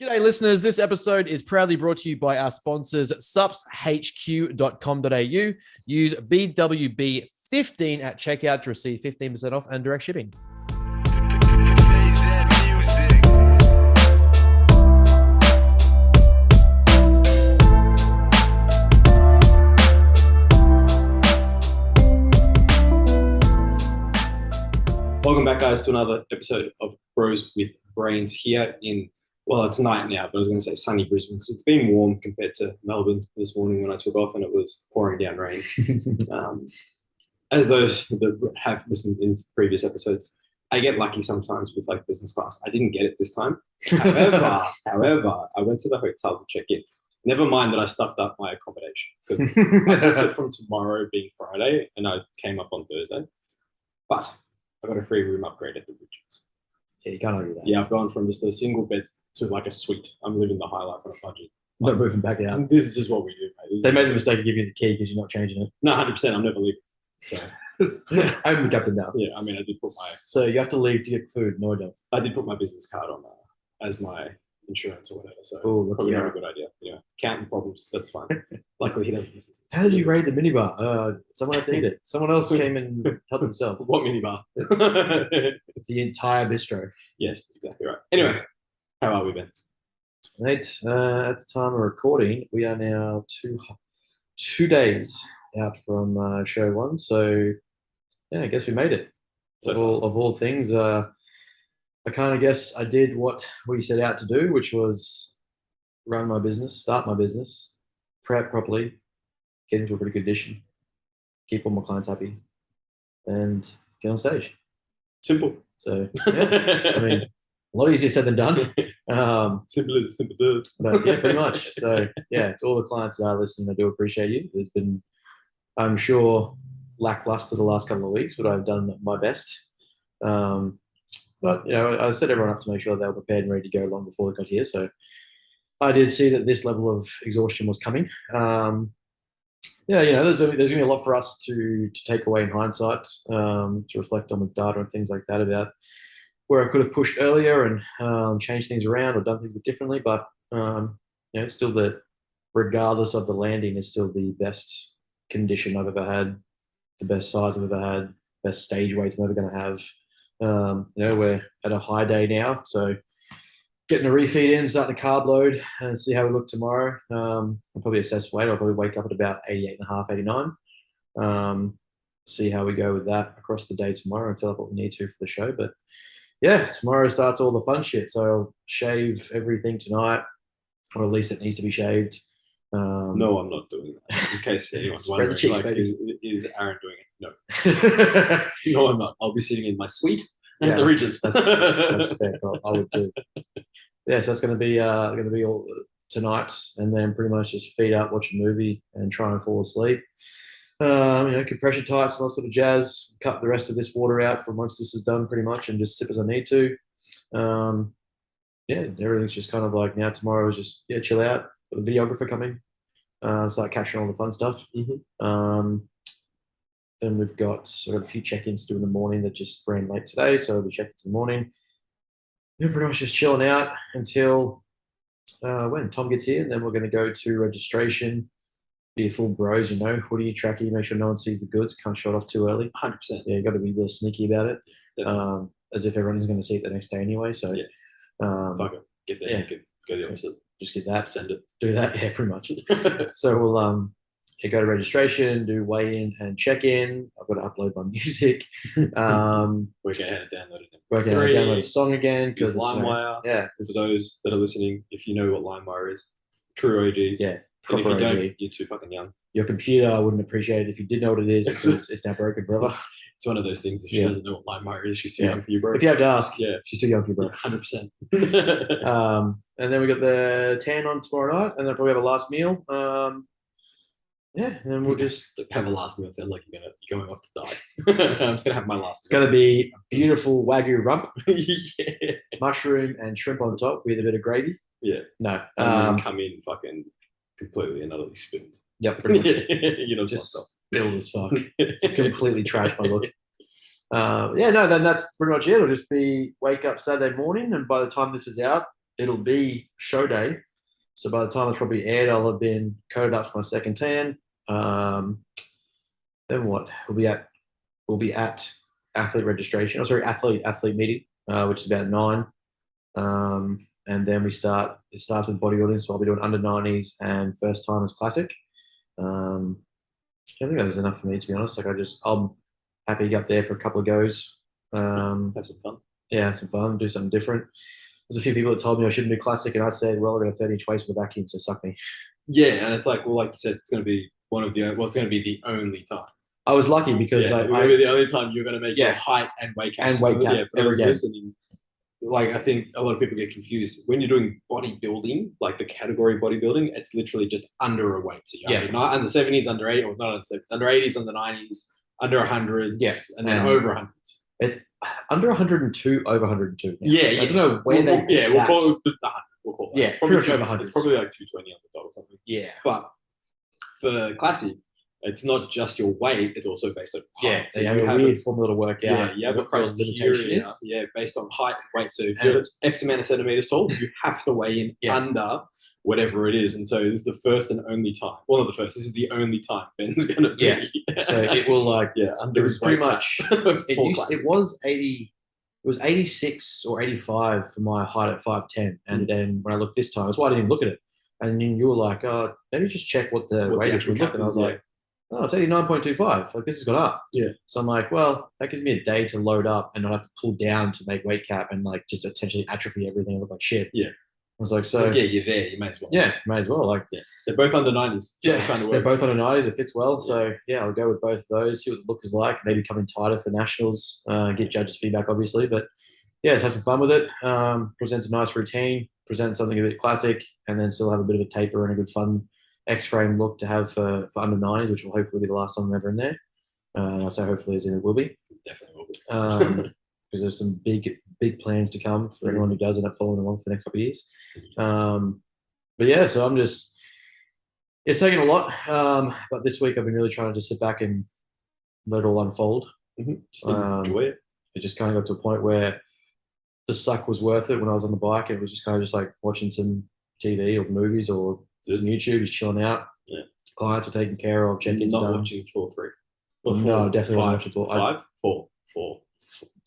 G'day, listeners. This episode is proudly brought to you by our sponsors, supshq.com.au. Use BWB15 at checkout to receive 15% off and direct shipping. Welcome back, guys, to another episode of Bros with Brains here in, well, it's night now, but I was going to say sunny Brisbane because it's been warm compared to Melbourne this morning when I took off and it was pouring down rain. As those that have listened into previous episodes, I get lucky sometimes with like business class. I didn't get it this time. However, I went to the hotel to check in. Never mind that I stuffed up my accommodation because I booked it from tomorrow being Friday and I came up on Thursday. But I got a free room upgrade at the Richards. Yeah, you can't argue that. Yeah, I've gone from just a single bed to like a suite. I'm living the high life on a budget. Not moving back out. This is just what we do, mate. They made the mistake of giving you the key because you're not changing it. No, 100%. I'm never leaving. So I'm the captain now. yeah, I mean, I did put So you have to leave to get food. No, I don't. I did put my business card on as my insurance or whatever. So Ooh, not a good idea. Yeah, counting problems. That's fine. Luckily, he doesn't listen. How did you raid the minibar? Someone had to eat it. Someone else came and helped himself. What minibar? The entire bistro. Yes, exactly right. Anyway, how are we, Ben? Right. At the time of recording, we are now two days out from show one. So yeah, I guess we made it. So Of all things, I kind of guess I did what we set out to do, which was run my business, start my business, prep properly, get into a pretty good condition, keep all my clients happy, and get on stage. Simple. So yeah, I mean, a lot easier said than done. Simple as simple does. But yeah, pretty much. So yeah, to all the clients that are listening, I do appreciate you. There's been, I'm sure, lackluster the last couple of weeks, but I've done my best. But you know, I set everyone up to make sure they were prepared and ready to go long before they got here. So I did see that this level of exhaustion was coming. Yeah, you know, there's going to be a lot for us to take away in hindsight, to reflect on with data and things like that about where I could have pushed earlier and changed things around or done things a bit differently. But you know, it's still that, regardless of the landing, it's still the best condition I've ever had, the best size I've ever had, best stage weight I'm ever going to have. You know, we're at a high day now, so getting a refeed in, starting to carb load and see how we look tomorrow. I'll probably assess weight. I'll probably wake up at about 88.5, 89. See how we go with that across the day tomorrow and fill up what we need to for the show. But yeah, tomorrow starts all the fun shit. So I'll shave everything tonight, or at least it needs to be shaved. No, I'm not doing that. In case anyone's wondering, cheeks, like, is Aaron doing it? No. No, I'm not. I'll be sitting in my suite at the Regis. That's fair. I would too. Yeah, so that's going to be all tonight, and then pretty much just feed up, watch a movie, and try and fall asleep. You know, compression tights and all sort of jazz. Cut the rest of this water out from once this is done, pretty much, and just sip as I need to. Yeah, everything's just kind of like now. Tomorrow is just chill out. Got the videographer coming, start capturing all the fun stuff. Mm-hmm. Then we've got a few check-ins to do in the morning that just ran late today, so we check-ins in the morning. Then pretty much just chilling out until when Tom gets here, and then we're going to go to registration. Be a full bros, you know, hoodie, trackie, make sure no one sees the goods, can't shut off too early. 100%. Yeah, you got to be real sneaky about it, as if everyone is going to see it the next day anyway. So yeah, fuck it, get there, go the opposite. Just get that, send it, do that, yeah, pretty much. So we'll go to registration, do weigh-in and check-in. I've got to upload my music. Work out how to download it. Work out how to download a song again. Because LimeWire. Yeah. For those that are listening, if you know what LimeWire is, true OGs. Yeah. And if you OG. don't, you're too fucking young. Your computer, I wouldn't appreciate it if you did know what it is, because it's now broken forever. It's one of those things. If she doesn't know what LimeWire is, she's too young for you, bro. If you have to ask, yeah, she's too young for you, bro. 100%. And then we got the tan on tomorrow night, and then probably have a last meal. Yeah, and then we'll just have a last meal. It sounds like you're going off to die. I'm just gonna have my last. It's gonna be a beautiful Wagyu rump, yeah, mushroom and shrimp on top with a bit of gravy. Yeah, no, and then come in fucking completely and utterly spinned. Yep, pretty much. You know, just spilled as fuck. Completely trashed my look. Yeah, no, then that's pretty much it. It'll just be wake up Saturday morning, and by the time this is out, it'll be show day. So by the time it's probably aired, I'll have been coded up for my second tan. Then what? We'll be at athlete registration. Oh, sorry, athlete meeting, which is about 9. And then it starts with bodybuilding. So I'll be doing under 90s and first timers classic. I think that's enough for me, to be honest. I'm happy to get up there for a couple of goes. Have some fun. Yeah, have some fun, do something different. There's a few people that told me I shouldn't do classic, and I said, well, I've got a 30-inch waist for the vacuum, so suck me. Yeah, and it's like, well, like you said, it's going to be it's going to be the only time. I was lucky because it's going to be the only time you're going to make your height and weight cap. And weight cap. Yeah, for those listening, like I think a lot of people get confused when you're doing bodybuilding, like the category bodybuilding. It's literally just under a weight. So you're under 70s, under 80, or not under 70s, under 80s, under 90s, under 100s, and then over 100s. It's under 102, over 102. Now. Yeah, I don't know where we'll call it the 100. We'll call that. Yeah, probably over 100. It's probably like 220 on the dot or something. Yeah, but for classic, it's not just your weight; it's also based on height. Yeah, so you have a weird formula to work out. Yeah, you have a criteria. Yeah, based on height and weight. So if you're X amount of centimeters tall, you have to weigh in under whatever it is. And so this is the first and only time. Well, not the first. This is the only time Ben's going to be. Yeah. So it will under it was pretty much. It was 80. It was 86 or 85 for my height at 5'10", and then when I looked this time, that's why I didn't even look at it. And then you were like, "Oh, let me just check what the weight would look." And I was like, "Oh, it's 89.25. Like this has gone up." Yeah. So I'm like, "Well, that gives me a day to load up and not have to pull down to make weight cap and like just potentially atrophy everything and look like shit." Yeah. I was like, "So yeah, you're there. You may as well." Yeah, may as well. Like, they're both under 90s. Yeah, they're both under 90s. It fits well. So yeah, I'll go with both of those. See what the look is like. Maybe come in tighter for nationals. Get judges' feedback, obviously, but. Yeah, just have some fun with it. Present a nice routine, present something a bit classic, and then still have a bit of a taper and a good fun X-frame look to have for under 90s, which will hopefully be the last time I'm ever in there. And I say hopefully as in it will be. Definitely will be. Because there's some big plans to come for anyone who does end up following along for the next couple of years. But yeah, so it's taken a lot. But this week I've been really trying to just sit back and let it all unfold. Just enjoy it. It just kind of got to a point where the suck was worth it when I was on the bike. It was just kind of just like watching some TV or movies or some YouTube, just chilling out. Yeah. Clients were taken care of, check-ins Not done. watching Thor 3. No, definitely wasn't watching Thor. 5? 4.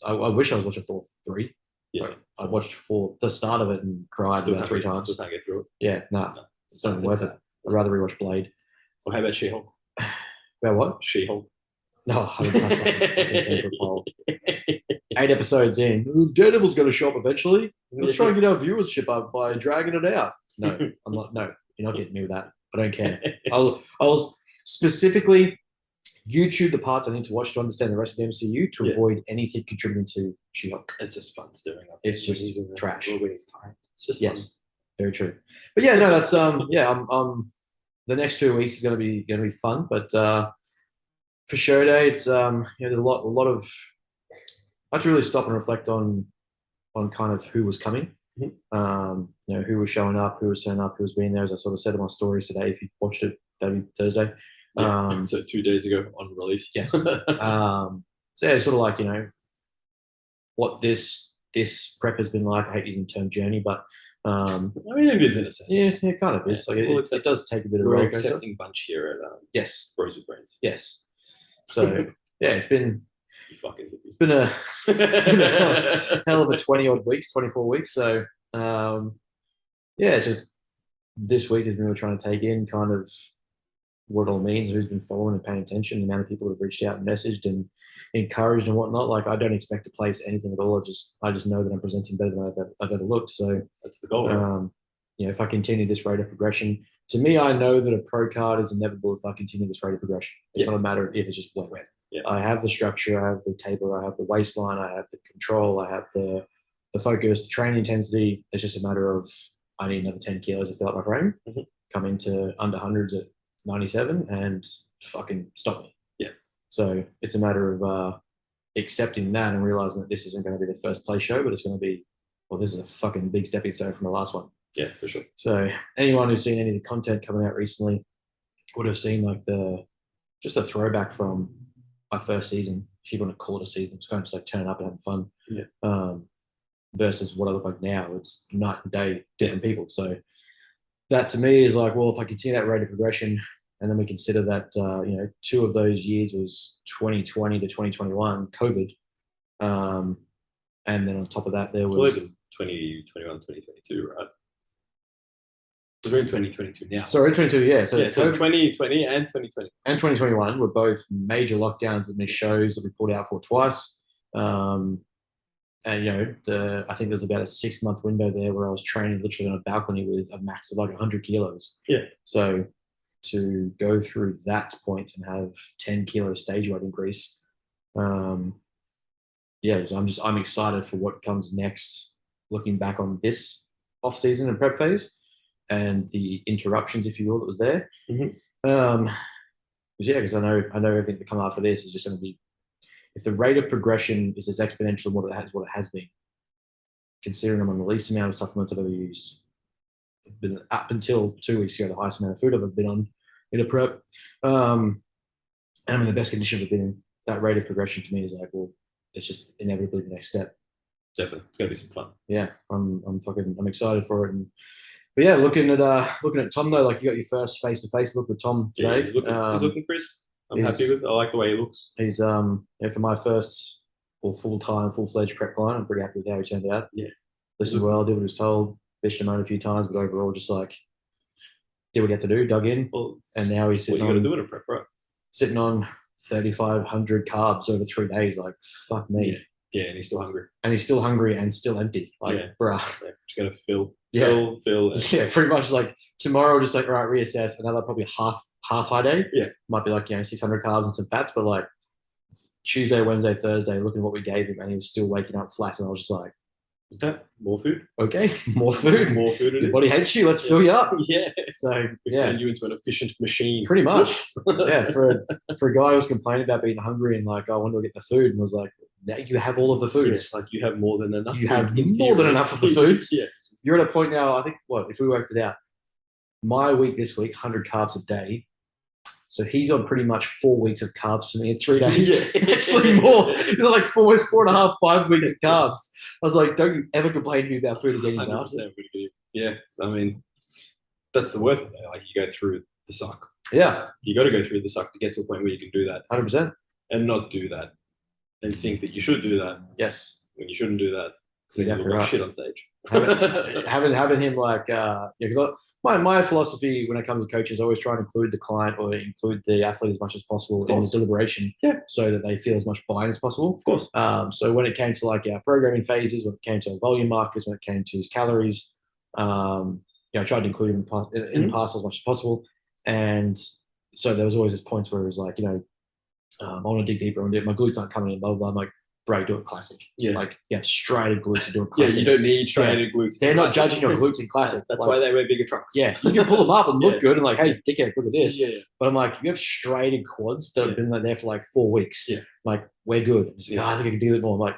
I wish I was watching Thor 3. Yeah. Like, I watched the start of it and cried about 3 times. Still can't get through it. Yeah, no, it's not even worth it. I'd rather rewatch Blade. Well, how about She-Hulk? About what? She-Hulk. No, I haven't touched that. For a poll. 8 episodes in, Daredevil's going to show up eventually. Let's try and get our viewership up by dragging it out. No, I'm not. No, you're not getting me with that. I don't care. I'll specifically YouTube the parts I need to watch to understand the rest of the MCU to avoid any tip contributing to She-Hulk. It's just fun stirring up. It's just trash. When he's tired. It's just yes, fun. very true. But yeah, no, that's the next 2 weeks is going to be fun, but for show day, it's there's a lot of. I had to really stop and reflect on kind of who was coming, who was showing up, who was turning up, who was being there. As I sort of said in my stories today, if you watched it, that'd be Thursday. Yeah, so 2 days ago on release. Yes. So yeah, sort of like what this prep has been like. I hate using the term journey, but I mean it is in a sense. Yeah, it kind of is. Like it does take a bit of a we're roller accepting bunch here at yes, Bros with Brains. Yes. So yeah, it's been a hell of a 20-odd weeks, 24 weeks. So yeah, it's just this week has been really trying to take in kind of what it all means, who's been following and paying attention, the amount of people who have reached out and messaged and encouraged and whatnot. Like I don't expect to place anything at all. I just know that I'm presenting better than I've ever looked. So that's the goal. Right? If I continue this rate of progression, to me, I know that a pro card is inevitable if I continue this rate of progression. It's not a matter of if, it's just when. Yeah. I have the structure, I have the taper, I have the waistline, I have the control, I have the focus, the training intensity. It's just a matter of I need another 10 kilos to fill up my frame, come into under hundreds at 97 and fucking stop me. Yeah. So it's a matter of accepting that and realizing that this isn't going to be the first play show, but it's going to be, well, this is a fucking big stepping stone from the last one. Yeah, for sure. So anyone who's seen any of the content coming out recently would have seen like just a throwback from my first season, if you want to call it a season. It's kind of just like turning up and having fun. Yeah. versus what I look like now. It's night and day, different people. So that to me is like, well, if I continue that rate of progression, and then we consider that 2 of those years was 2020 to 2021 COVID, and then on top of that there was even 2021, 2022, right? We're in 2022 now. Sorry, 2022, yeah. So 2020 and 2020 and 2021 were both major lockdowns and missed shows that we pulled out for twice. And I think there's about a 6-month window there where I was training literally on a balcony with a max of like 100 kilos. Yeah. So to go through that point and have 10 kilo stage weight increase, I'm excited for what comes next. Looking back on this off season and prep phase, and the interruptions, if you will, that was there. Because I know everything that come after this is just going to be, if the rate of progression is as exponential as what it has been, considering I'm on the least amount of supplements I've ever used. I've been up until 2 weeks ago the highest amount of food I've ever been on in a prep, and I'm in the best condition I've been in. That rate of progression to me is like, well, it's just inevitably the next step. Definitely, it's gonna be some fun. Yeah, I'm excited for it. But yeah, looking at Tom though, like you got your first face-to-face look with Tom today. Yeah, he's looking crisp. I'm happy with it. I like the way he looks. He's for my first full-fledged prep client, I'm pretty happy with how he turned out. Yeah. Listened well, did what he was told, bitched him out a few times, but overall just like did what he had to do, dug in. Well, and now he's sitting what you got to do in a prep, right? Sitting on 3,500 carbs over 3 days, like fuck me. Yeah, and he's still hungry. And he's still hungry and still empty. Like, bruh. Yeah, just gotta fill. Yeah, pretty much like tomorrow, just like, right, reassess. Another probably half high day. Yeah. Might be like, 600 carbs and some fats, but like Tuesday, Wednesday, Thursday, looking at what we gave him, and he was still waking up flat. And I was just like, okay, more food. Okay, more food. More food. Your body hates you. Let's fill you up. Yeah. So we've turned you into an efficient machine. Pretty much. Yeah. For a guy who was complaining about being hungry and like, when do I get the food? And was like, now you have all of the foods. Yeah, like you have more than enough. You have more than enough of the foods. Yeah. You're at a point now, I think, if we worked it out, my week this week, 100 carbs a day. So he's on pretty much 4 weeks of carbs for me in 3 days. Yeah. Actually more. He's like 4.5, 5 weeks of carbs. I was like, don't you ever complain to me about food again, you bastard. Yeah. I mean, that's the worth of it. Like you go through the suck. Yeah. You got to go through the suck to get to a point where you can do that. 100%. And not do that. And think that you should do that. Yes. When you shouldn't do that. Because exactly you look right. like shit on stage. having him like, because my philosophy when it comes to coaching is always try and include the client or include the athlete as much as possible in the deliberation, so that they feel as much buy-in as possible. Of course. So when it came to like our programming phases, when it came to volume markers, when it came to calories, I tried to include him in the past as much as possible. And so there was always this point where it was like, I want to dig deeper and my glutes aren't coming in, blah, blah, blah. I'm like, bro, do it classic. Yeah. Like, you have striated glutes to do it classic. Yeah, you don't need striated glutes. They're not judging your glutes in classic. That's why they wear bigger trunks. Yeah, you can pull them up and look good and like, hey, dickhead, look at this. Yeah. But I'm like, you have striated quads that have been there for like 4 weeks. Yeah. Like, we're good. I'm just like, I think I can do it more. I'm like,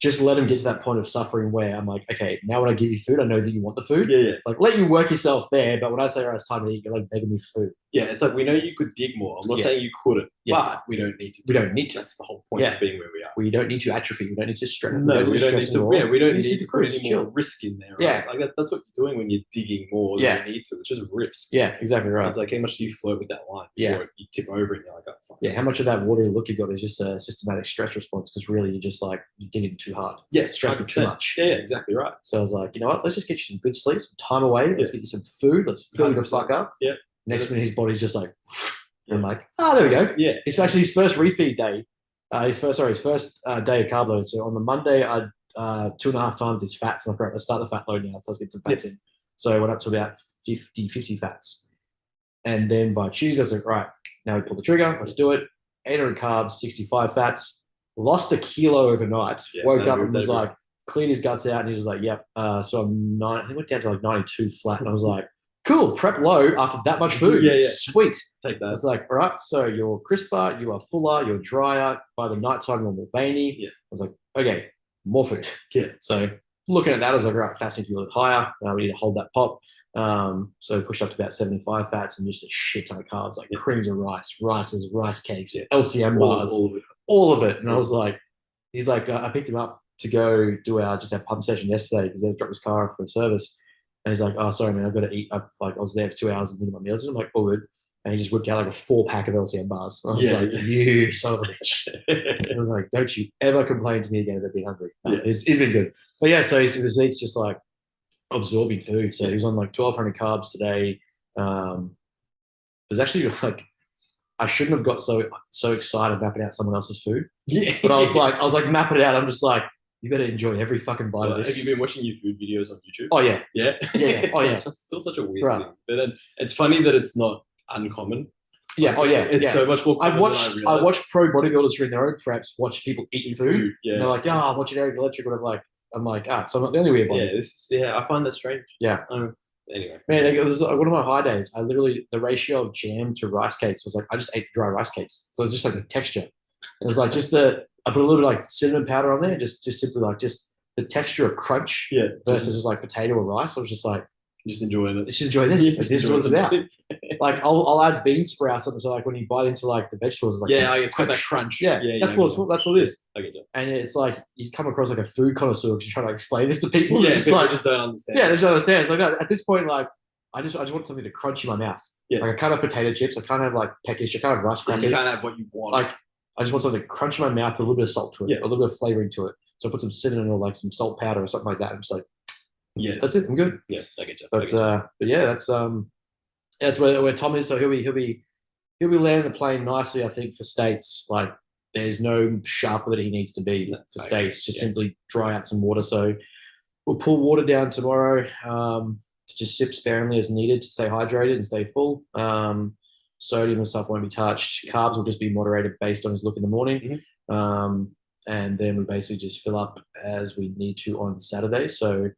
just let them get to that point of suffering where I'm like, okay, now when I give you food, I know that you want the food. Yeah. It's like, let you work yourself there. But when I say, it's time to eat, you're like begging me for food. Yeah, it's like, we know you could dig more. I'm not saying you couldn't, but we don't need to. We don't need to. That's the whole point of being where we are. We don't need to atrophy. We don't need to stress. No, we don't need to. Yeah, we don't need to put any more chill. risk in there. Right? Yeah. Like that's what you're doing when you're digging more than you need to. It's just risk. Yeah, exactly right. It's like, how much do you float with that line before you tip over and you're like, oh, fuck. Yeah, how much of that watery look you got is just a systematic stress response because really you're just like you're digging too hard. Yeah, stressing too much. Yeah, exactly right. So I was like, you know what? Let's just get you some good sleep, some time away. Let's get you some food. Let's fill you the fuck up. Yeah. Next minute, his body's just like, and I'm like, there we go. Yeah. It's actually his first refeed day. His first day of carb load. So on the Monday, I 2.5 times his fats. I'm like, right, let's start the fat load now. So let's get some fats in. So I went up to about 50 fats. And then by Tuesday, I was like, right, now we pull the trigger. Let's do it. 800 carbs, 65 fats. Lost 1 kilo overnight. Woke up and was like, cleaned his guts out. And he's just like, yep. So I'm I think went down to like 92 flat. And I was like, cool, prep low after that much food. Yeah. Sweet. Take that. I was like, all right, so you're crisper, you are fuller, you're drier. By the nighttime, you're more veiny. Yeah. I was like, okay, more food. Yeah. So looking at that, I was like, all right, fats need to be a little higher. We need to hold that pop. So pushed up to about 75 fats and just a shit ton of carbs, like creams of rice, rice cakes, LCM bars, all of it. All of it. And I was like, he's like, I picked him up to go do our pump session yesterday because they dropped his car off for a service. And he's like, "Oh, sorry, man, I've got to eat." I was there for 2 hours and thinking about meals. And I'm like, "All good." And he just whipped out like a 4-pack of LCM bars. I was like, "You son of a bitch!" I was like, "Don't you ever complain to me again about being hungry." He's been good. But yeah, so his physique's just like absorbing food. So he was on like 1,200 carbs today. It was actually like I shouldn't have got so excited mapping out someone else's food. Yeah. But I was like mapping it out. I'm just like, you better enjoy every fucking bite of this. Have you been watching your food videos on YouTube? Oh yeah. Yeah. Yeah. Oh yeah. It's still such a weird thing. But it's funny that it's not uncommon. Yeah. Oh yeah. It's so much more common I watch pro bodybuilders who are in their own preps watch people eating food. Yeah. And they're like, I'm watching Eric Electric, whatever. I'm like, so I'm not the only weird one. Yeah, I find that strange. Yeah. Anyway. Man, it was one of my high days. I literally, the ratio of jam to rice cakes was like, I just ate dry rice cakes. So it was just like the texture. It was like I put a little bit like cinnamon powder on there, just simply like just the texture of crunch versus just like potato or rice. I was just like, just enjoying it. Just enjoy this. Like, this is what it's about. Like I'll add bean sprouts on it. So like when you bite into like the vegetables, it's like it's got that crunch. Yeah, that's what it is. I get you. And it's like you come across like a food connoisseur because you're trying to explain this to people. Yeah, it's just like just don't understand. Yeah, they just don't understand. It's like no, at this point, like I just want something to crunch in my mouth. Yeah. Like I can't have potato chips. I can't have like peckish. I can't have rice crackers. You can't have what you want. Like I just want something to crunch in my mouth with a little bit of salt to it, a little bit of flavoring to it. So I put some cinnamon or like some salt powder or something like that. I'm just like, that's it. I'm good. Yeah, I get you. But yeah, that's where Tom is. So he'll be landing the plane nicely, I think, for States. Like there's no sharper that he needs to be for States. Just simply dry out some water. So we'll pull water down tomorrow to just sip sparingly as needed to stay hydrated and stay full. Sodium and stuff won't be touched. Carbs will just be moderated based on his look in the morning. And then we basically just fill up as we need to on Saturday. So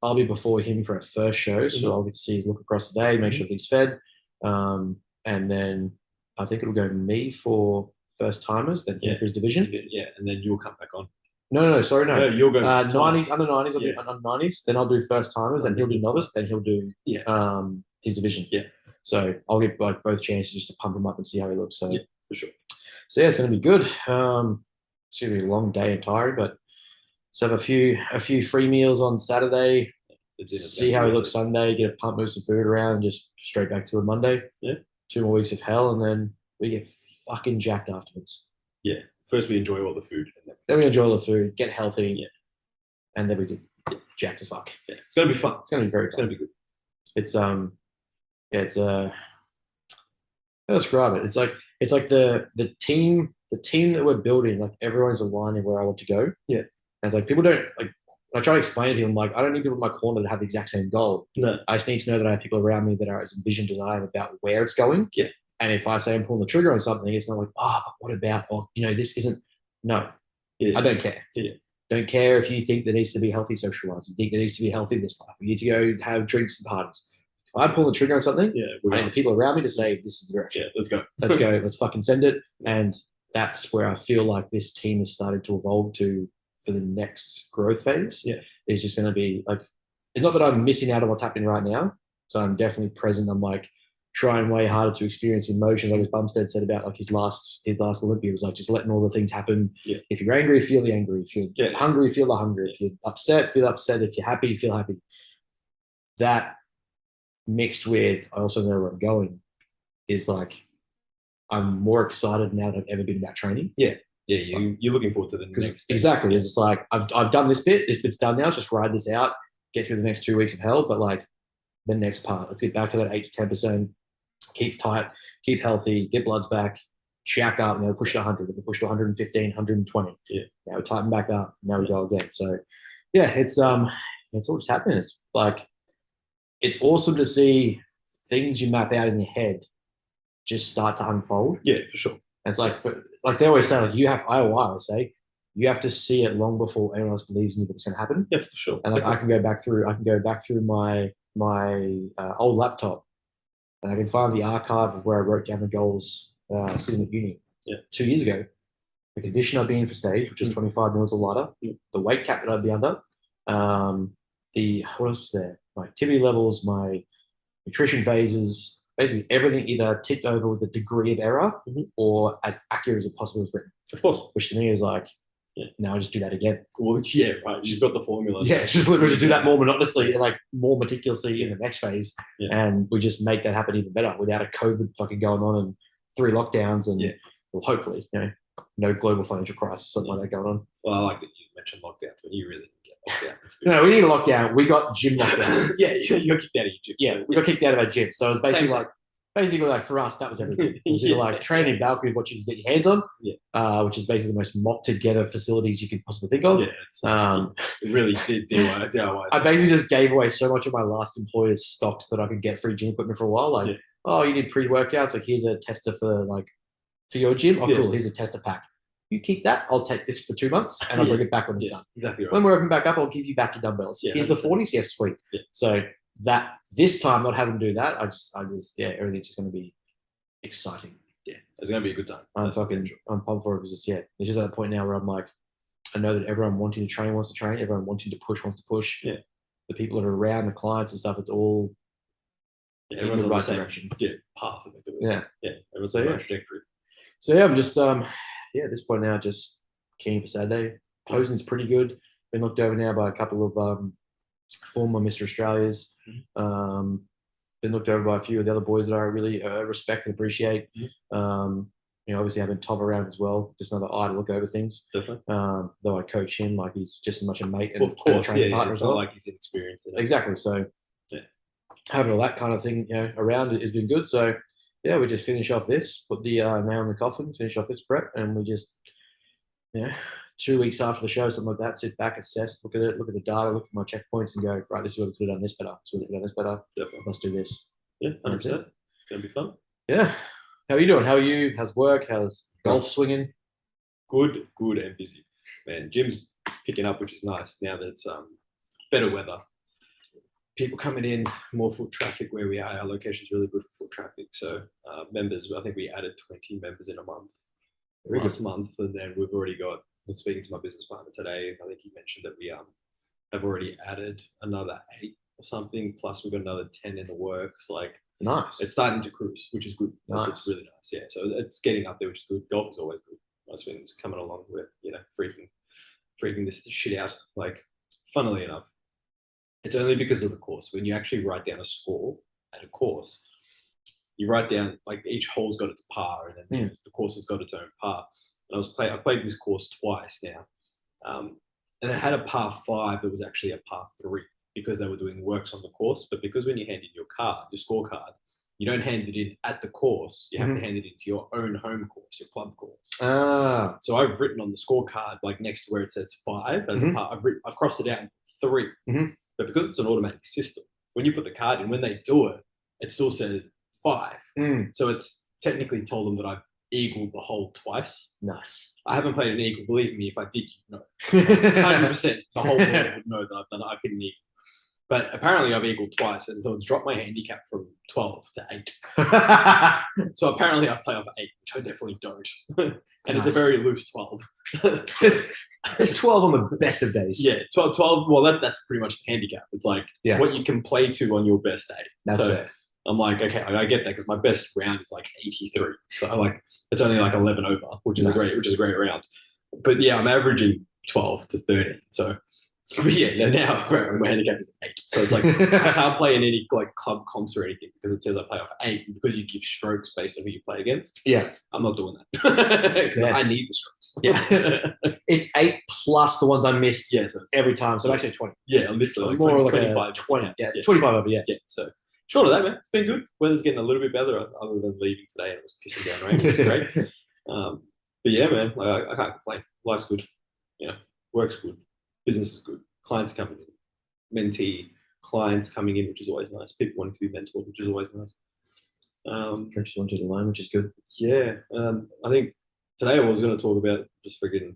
I'll be before him for our first show. So I'll get to see his look across the day, make sure he's fed. And then I think it'll go me for first timers, then him for his division. Yeah, and then you'll come back on. No, sorry, no. No, you'll go 90s, under 90s, I'll do under 90s, then I'll do first timers, then he'll do novice, then he'll do his division. Yeah. So I'll get like both chances just to pump him up and see how he looks. So yeah, for sure. So yeah, it's going to be good. It's going to be a long day and tiring, but so have a few free meals on Saturday. See how he looks Sunday. Get a pump, move some food around, and just straight back to a Monday. Yeah. 2 more weeks of hell, and then we get fucking jacked afterwards. Yeah. First we enjoy all the food. Then we enjoy all the food, get healthy. Yeah. And then we get jacked as fuck. Yeah. It's gonna be fun. It's gonna be very fun. It's gonna be good. It's how to describe it. It's like the team that we're building, like everyone's aligning where I want to go. Yeah. And it's like people don't like when I try to explain to people, I'm like, I don't need people in my corner that have the exact same goal. No. I just need to know that I have people around me that are as envisioned as I am about where it's going. Yeah. And if I say I'm pulling the trigger on something, it's not like, but what about, or, this isn't, no. Yeah. I don't care. Yeah. Don't care if you think there needs to be healthy social lives. You think there needs to be healthy this life. You need to go have drinks and parties. If I pull the trigger on something, I need the people around me to say, this is the direction. Yeah, let's go. Let's go. Let's fucking send it. And that's where I feel like this team is starting to evolve to for the next growth phase. Yeah. It's just going to be like, it's not that I'm missing out on what's happening right now. So I'm definitely present. I'm like trying way harder to experience emotions. Like as Bumstead said about like his last Olympia, was like just letting all the things happen. Yeah. If you're angry, feel the angry. If you're hungry, feel the hungry. If you're upset, feel upset. If you're happy, feel happy. That mixed with, I also know where I'm going, is like, I'm more excited now than I've ever been about training. Yeah. Yeah, you're looking forward to the next. Exactly. It's just like, I've done this bit. This bit's done now. Just ride this out, get through the next 2 weeks of hell. But like the next part, let's get back to that 8 to 10%. Keep tight, keep healthy, get bloods back, shack up, push to 100. We push to 115, 120. Yeah. Now we tighten back up. Now we go again. So yeah, it's all just happening. It's like, it's awesome to see things you map out in your head just start to unfold. Yeah, for sure. And it's like they always say, like I always say, you have to see it long before anyone else believes in you that it's going to happen. Yeah, for sure. And like I can go back through my old laptop, and I can find the archive of where I wrote down the goals sitting at uni 2 years ago. The condition I'd be in for stage, which is 25 mils or lighter, the weight cap that I'd be under, what else was there? My activity levels, my nutrition phases, basically everything either ticked over with a degree of error or as accurate as it possibly was written. Of course. Which to me is like, Now I just do that again. Well, yeah, right. You've got the formula. Yeah, it's just literally just do that more monotonously, like more meticulously in the next phase, and we just make that happen even better without a COVID fucking going on and 3 lockdowns and well, hopefully, no global financial crisis, something like that going on. Well, I like that you mentioned lockdowns when you really didn't get lockdown. No, we need a lockdown. We got gym lockdown. Yeah, you got kicked out of your gym. Yeah, we got kicked out of our gym. So it was basically like for us, that was everything. It was either like training in balconies, what you can get your hands on, which is basically the most mocked together facilities you could possibly think of. Yeah, it really did DIY. I basically just gave away so much of my last employer's stocks that I could get free gym equipment for a while. Like, oh, you need pre-workouts. Like, here's a tester for your gym. Oh, cool. Here's a tester pack. You keep that. I'll take this for 2 months and I'll bring it back when it's done. Exactly right. When we're open back up, I'll give you back your dumbbells. Here's the 40s. Yes, sweet. Yeah. So that this time, not having to do that, I just everything's just going to be exciting. Yeah, it's going to be a good time. I'm pumped for it because it's just at that point now where I'm like, I know that everyone wanting to train wants to train, everyone wanting to push wants to push. Yeah, the people that are around, the clients and stuff, it's all everyone's in the on right the same direction. Path. Yeah, everyone's on the right trajectory. So I'm just at this point now, just keen for Saturday. Posing's pretty good. Been looked over now by a couple of former Mr. Australias. Been looked over by a few of the other boys that I really respect and appreciate. Obviously having Tom around as well, just another eye to look over things. Definitely. Though I coach him, like he's just as much a mate and, of course, and a training partner as well. Like he's inexperienced. Exactly. So having all that kind of thing, around it has been good. So we just finish off this, put the nail in the coffin, finish off this prep, and we just 2 weeks after the show, something like that, sit back, assess, look at it, look at the data, look at my checkpoints, and go, right, this is where we could have done this better. This is where we could have done this better. Definitely. Let's do this. Yeah, 100%. It's going to be fun. Yeah. How are you doing? How are you? How's work? How's golf swinging? Good and busy. Man, gym's picking up, which is nice now that it's better weather. People coming in, more foot traffic where we are. Our location's really good for foot traffic. So members, I think we added 20 members in a month last month, and then we've already got. I was speaking to my business partner today. I think he mentioned that we have already added another 8 or something. Plus, we've got another 10 in the works. Like, nice. It's starting to cruise, which is good. Nice. It's really nice. Yeah. So it's getting up there, which is good. Golf is always good. My swing's coming along with freaking this shit out. Like, funnily enough, it's only because of the course. When you actually write down a score at a course, you write down like each hole's got its par, and then the course has got its own par. And I've played this course twice now, and it had a par 5 that was actually a par 3 because they were doing works on the course. But because when you hand in your scorecard, you don't hand it in at the course. You have to hand it into your own home course, your club course. So I've written on the scorecard, like next to where it says 5 as a par. I've crossed it out in 3. But because it's an automatic system, when you put the card in, when they do it, it still says 5. So it's technically told them that I've eagled the hole twice. Nice. I haven't played an eagle. Believe me, if I did, you know, 100% the whole world would know that I've hit an eagle. But apparently I've eagled twice, and so it's dropped my handicap from 12 to 8. So apparently I play off 8, which I definitely don't. And it's a very loose 12. It's 12 on the best of days. Yeah, 12. Well, that's pretty much the handicap. It's like what you can play to on your best day. That's fair. I'm like, okay, I get that because my best round is like 83. So it's only like 11 over, which is a great round. But yeah, I'm averaging 12 to 13. So now my handicap is 8. So it's like I can't play in any like club comps or anything because it says I play off 8. And because you give strokes based on who you play against. Yeah, I'm not doing that because I need the strokes. Yeah, it's 8 plus the ones I missed. Yeah, so every time. So actually 20. Yeah, literally like more 25, like 20. Yeah, 25 over. Yeah. So. Short of that, man, it's been good. Weather's getting a little bit better, other than leaving today and it was pissing down rain, which is great. But yeah, man, I can't complain. Life's good, work's good, business is good, clients coming in, mentee, clients coming in, which is always nice. People wanting to be mentored, which is always nice. Coaches want you to learn, which is good. Yeah, I think today I was going to talk about just freaking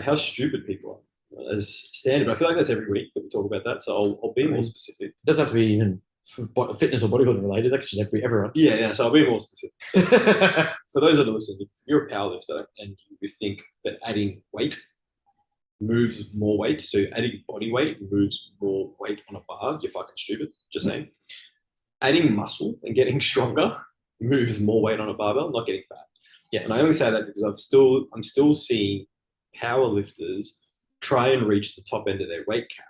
how stupid people are as standard. But I feel like that's every week that we talk about that, so I'll be more specific. It doesn't have to be even fitness or bodybuilding related. That could just be everyone. Yeah. So I'll be more specific. So for those that are listening, if you're a powerlifter and you think that adding weight moves more weight, so adding body weight moves more weight on a bar, you're fucking stupid. Just saying. Adding muscle and getting stronger moves more weight on a barbell, not getting fat. Yes. And I only say that because I'm still seeing power lifters try and reach the top end of their weight cap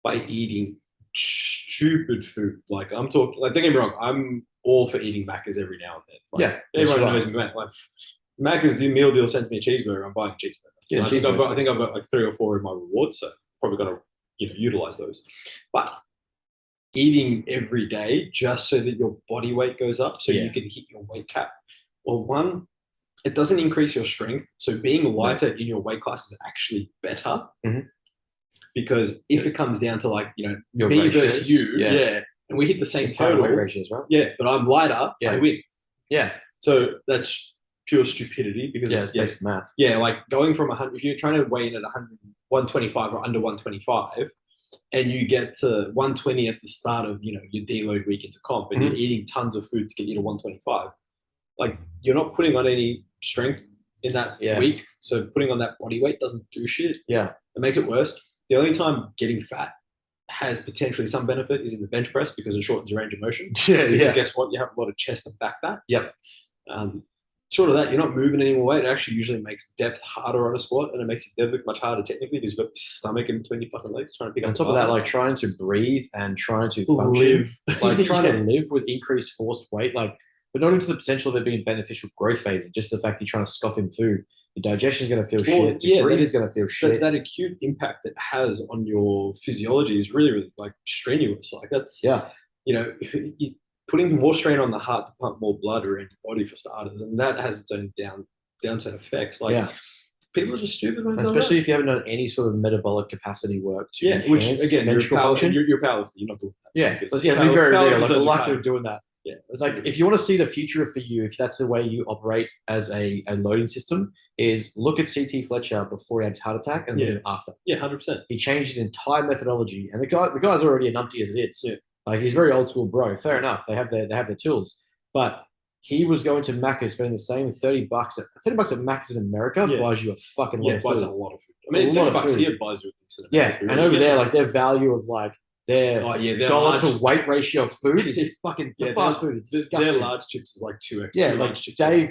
by eating stupid food. Like I'm talking, like don't get me wrong, I'm all for eating Macca's every now and then. Like, everyone knows me, man. Like Macca's meal deal sends me a cheeseburger, I'm buying a cheeseburger. Yeah, I think I've got like 3 or 4 in my rewards, so probably got to utilize those. But eating every day just so that your body weight goes up, so you can hit your weight cap. Well, one, it doesn't increase your strength, so being lighter in your weight class is actually better. Because if it comes down to like your me ratios, versus you, and we hit the same total weight ratios, right? Yeah, but I'm lighter, I win. Yeah. So that's pure stupidity because it's basic math. Yeah, like going from 100, if you're trying to weigh in at 125 or under 125, and you get to 120 at the start of your deload week into comp, and you're eating tons of food to get you to 125, like you're not putting on any strength in that week. So putting on that body weight doesn't do shit. Yeah, it makes it worse. The only time getting fat has potentially some benefit is in the bench press because it shortens your range of motion. Because guess what? You have a lot of chest and back fat. Yep. Short of that, you're not moving any more weight. It actually usually makes depth harder on a squat, and it makes your deadlift much harder technically because you've got the stomach in between your fucking legs trying to pick up. On top of that, like trying to breathe and trying to function, like trying to live with increased forced weight, like but not into the potential of it being beneficial growth phase, just the fact you're trying to scoff in food. Your digestion is going to feel shit. Your breathing is going to feel shit. That acute impact it has on your physiology is really, really like strenuous. Like that's putting more strain on the heart to pump more blood around your body for starters, and that has its own downside effects. Like people are just stupid, especially if you haven't done any sort of metabolic capacity work to enhance which again, you're a powerlifter. You're not doing that. Yeah, but be very real. Like a lot of doing that. Yeah, it's like if you want to see the future for you, if that's the way you operate as a loading system, is look at CT Fletcher before he had his heart attack and then after. Yeah, 100%. He changed his entire methodology, and the guy's already a numpty as it is. Yeah. Like he's very old school, bro. Fair enough. They have their tools, but he was going to Macca's spending the same $30 at Macca's in America buys you a fucking lot of food. Buys a lot of food. I mean, $30 here buys you a decent amount of food. And over there, like their value of like their dollar to weight ratio of food is fucking fast food. It's disgusting. Their large chips is like 2x. Yeah, like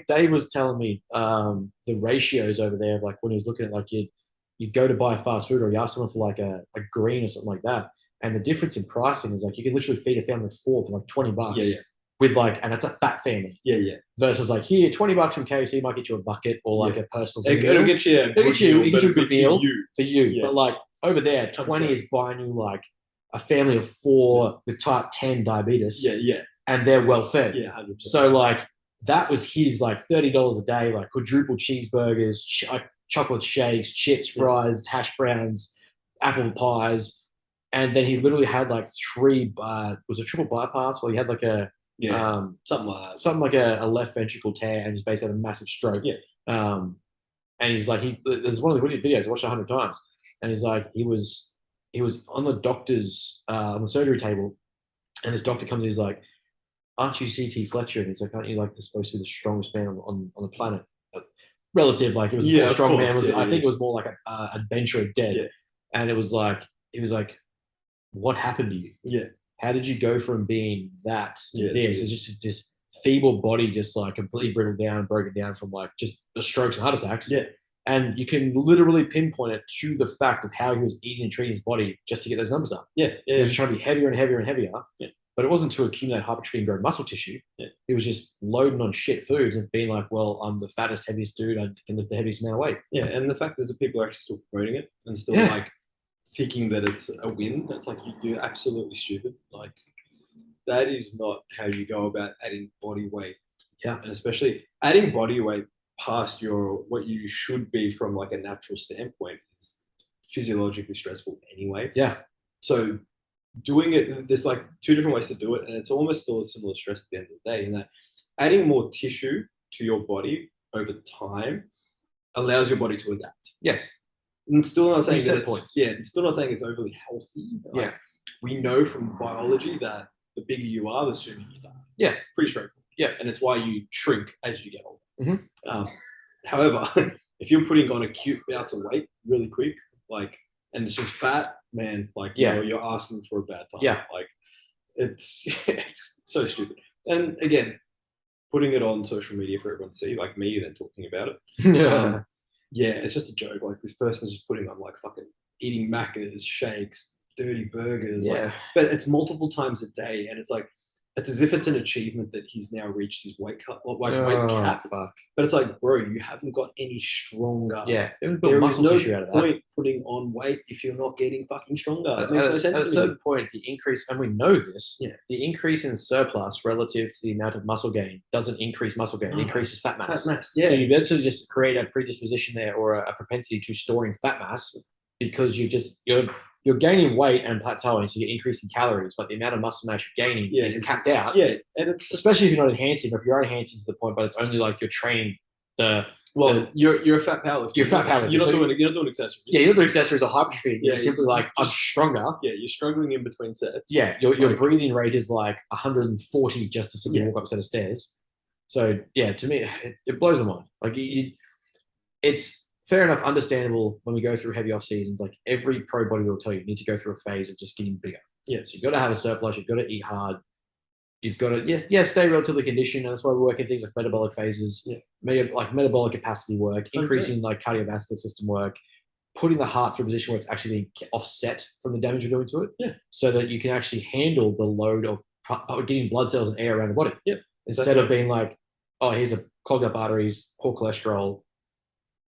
Dave was telling me the ratios over there, like when he was looking at like you go to buy fast food or you ask someone for like a green or something like that, and the difference in pricing is like you can literally feed a family of 4 for like $20. Yeah. With like, and it's a fat family. Yeah. Versus like here, $20 from KFC might get you a bucket or like a personal. It'll get you a good meal for you. Yeah. But like over there, 20 is buying you like a family of 4 with type 10 diabetes. Yeah. And they're well fed. Yeah, 100%. So like that was his like $30 a day, like quadruple cheeseburgers, chocolate shakes, chips, fries, hash browns, apple pies. And then he literally had like 3, was it triple bypass? Or he had like a, something like a left ventricle tear and just basically had a massive stroke. Yeah. And he's like, there's one of the videos I watched 100 times, and he's like, he was on the doctor's on the surgery table, and this doctor comes in, he's like, aren't you CT Fletcher? And he's like, aren't you like supposed to be the strongest man on the planet? Relative, like it was a strong man. I think it was more like a bencher dead. Yeah. And it was like, he was like, what happened to you? Yeah. How did you go from being that to this? It's just this feeble body, just like completely brittled down, broken down from like just the strokes and heart attacks. Yeah. And you can literally pinpoint it to the fact of how he was eating and treating his body just to get those numbers up. Yeah. He was trying to be heavier and heavier and heavier. Yeah. But it wasn't to accumulate hypertrophy and grow muscle tissue. Yeah. It was just loading on shit foods and being like, well, I'm the fattest, heaviest dude. I can lift the heaviest amount of weight. Yeah. And the fact is that people are actually still promoting it and still like thinking that it's a win. It's like you're absolutely stupid. Like that is not how you go about adding body weight. Yeah. And especially adding body weight past what you should be from like a natural standpoint is physiologically stressful anyway. Yeah. So doing it, there's like 2 different ways to do it, and it's almost still a similar stress at the end of the day, in that adding more tissue to your body over time allows your body to adapt. Yes. And still not saying that still not saying it's overly healthy. Yeah. We know from biology that the bigger you are, the sooner you die. Yeah. Pretty straightforward. Yeah. And it's why you shrink as you get older. Mm-hmm. However, if you're putting on acute bouts of weight really quick, like, and it's just fat, man, like, you're asking for a bad time. Yeah. Like, it's so stupid. And again, putting it on social media for everyone to see, like me, then talking about it. Yeah, it's just a joke. Like this person's just putting on like fucking eating macas, shakes, dirty burgers. Yeah. Like, but it's multiple times a day, and it's like it's as if it's an achievement that he's now reached his weight cut, like weight cap. Fuck. But it's like, bro, you haven't got any stronger. Yeah. It There is muscle no tissue out of that. point putting on weight if you're not getting fucking stronger. It makes no sense At a to certain me. point, the increase, and we know this, Yeah. the increase in surplus relative to the amount of muscle gain doesn't increase muscle gain, it increases fat mass. Fat mass, yeah. So you eventually just create a predisposition there or a propensity to storing fat mass because you're gaining weight and plateauing, so you're increasing calories, but the amount of muscle mass you're gaining is capped out. Yeah, and it's Especially if you're not enhancing, or if you are enhancing to the point, but it's only like you're training you're a fat powerlifter. You're a fat powerlifter. You're not doing accessories. Yeah, you're not doing accessories or hypertrophy. You're Yeah, simply like, I'm stronger. Yeah, you're struggling in between sets. Yeah, your breathing rate is like 140 just to simply walk up a set of stairs. So yeah, to me, it blows my mind. Like it's fair enough, understandable when we go through heavy off seasons. Like every pro body will tell you, you need to go through a phase of just getting bigger. Yeah. So you've got to have a surplus. You've got to eat hard. You've got to stay relatively conditioned, and that's why we work in things like metabolic phases, like metabolic capacity work, increasing like cardiovascular system work, putting the heart through a position where it's actually offset from the damage you're doing to it, so that you can actually handle the load of getting blood cells and air around the body. Instead of being like, oh, here's a clogged up arteries, poor cholesterol,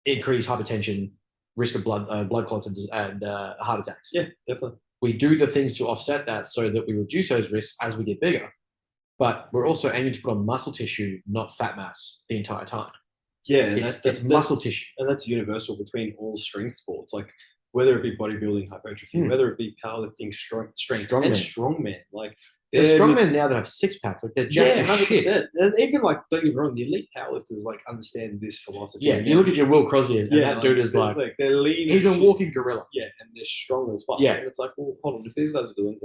increased hypertension, risk of blood clots and heart attacks. Yeah, definitely. We do the things to offset that so that we reduce those risks as we get bigger. But we're also aiming to put on muscle tissue, not fat mass, the entire time. Yeah, and it's muscle tissue. And that's universal between all strength sports. Like whether it be bodybuilding, hypertrophy, whether it be powerlifting, strength, and strongman. Like there's strongmen now that have six packs. Like they're jacked as shit. And even like, don't get me wrong, the elite powerlifters like understand this philosophy. Yeah, you look at your Will Crosby, and that dude is like they're lean. He's a walking gorilla. Yeah, and they're strong as fuck. Yeah, and it's like, well, hold on, if these guys are doing,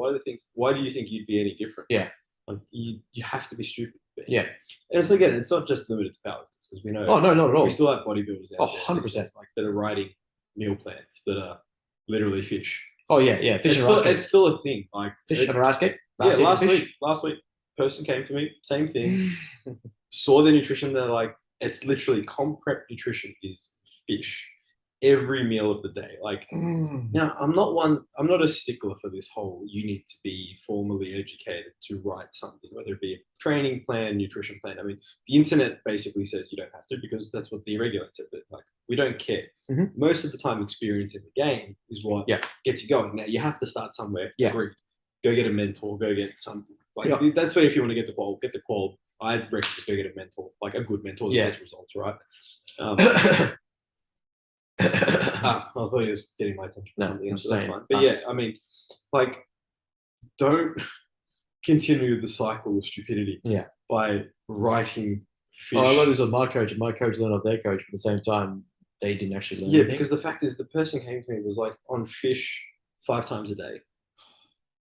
why do you think you'd be any different? Yeah. Like you have to be stupid. Yeah, and it's again, it's not just limited to powerlifters because we know. Oh no, not at all. We still have bodybuilders out 100%. like that are writing meal plans that are literally fish. Oh yeah, fish and rice cake. It's still a thing. Like fish and rice cake. Last week, person came to me, same thing. Saw the nutrition. They're like, it's literally comp prep nutrition is fish. Every meal of the day. Like now I'm not a stickler for this whole you need to be formally educated to write something, whether it be a training plan, nutrition plan. I mean, the internet basically says you don't have to because that's what the regulator, but like we don't care. Most of the time experience in the game is what gets you going. Now you have to start somewhere. Agreed. Go get a mentor, go get something. Like that's where if you want to get the qual, I'd recommend just go get a mentor, like a good mentor that gets results, right? I thought he was getting my attention. No, something else, that's fine. But yeah, I mean, like, don't continue the cycle of stupidity. By writing fish. Oh, I learned this with my coach, and my coach learned off their coach. But at the same time, they didn't actually learn. Yeah, because the fact is, the person came to me was like on fish 5 times a day.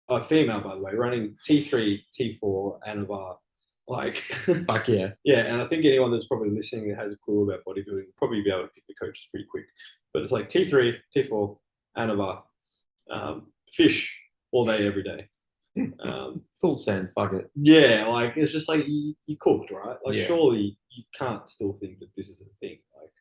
A female, by the way, running T3, T4, Anavar. Like, fuck yeah. Yeah, and I think anyone that's probably listening that has a clue about bodybuilding will probably be able to pick the coaches pretty quick. But it's like T3, T4, Anavar, fish all day, every day. Full send, fuck it. Yeah, like it's just like you cooked, right? Like surely you can't still think that this is a thing. Like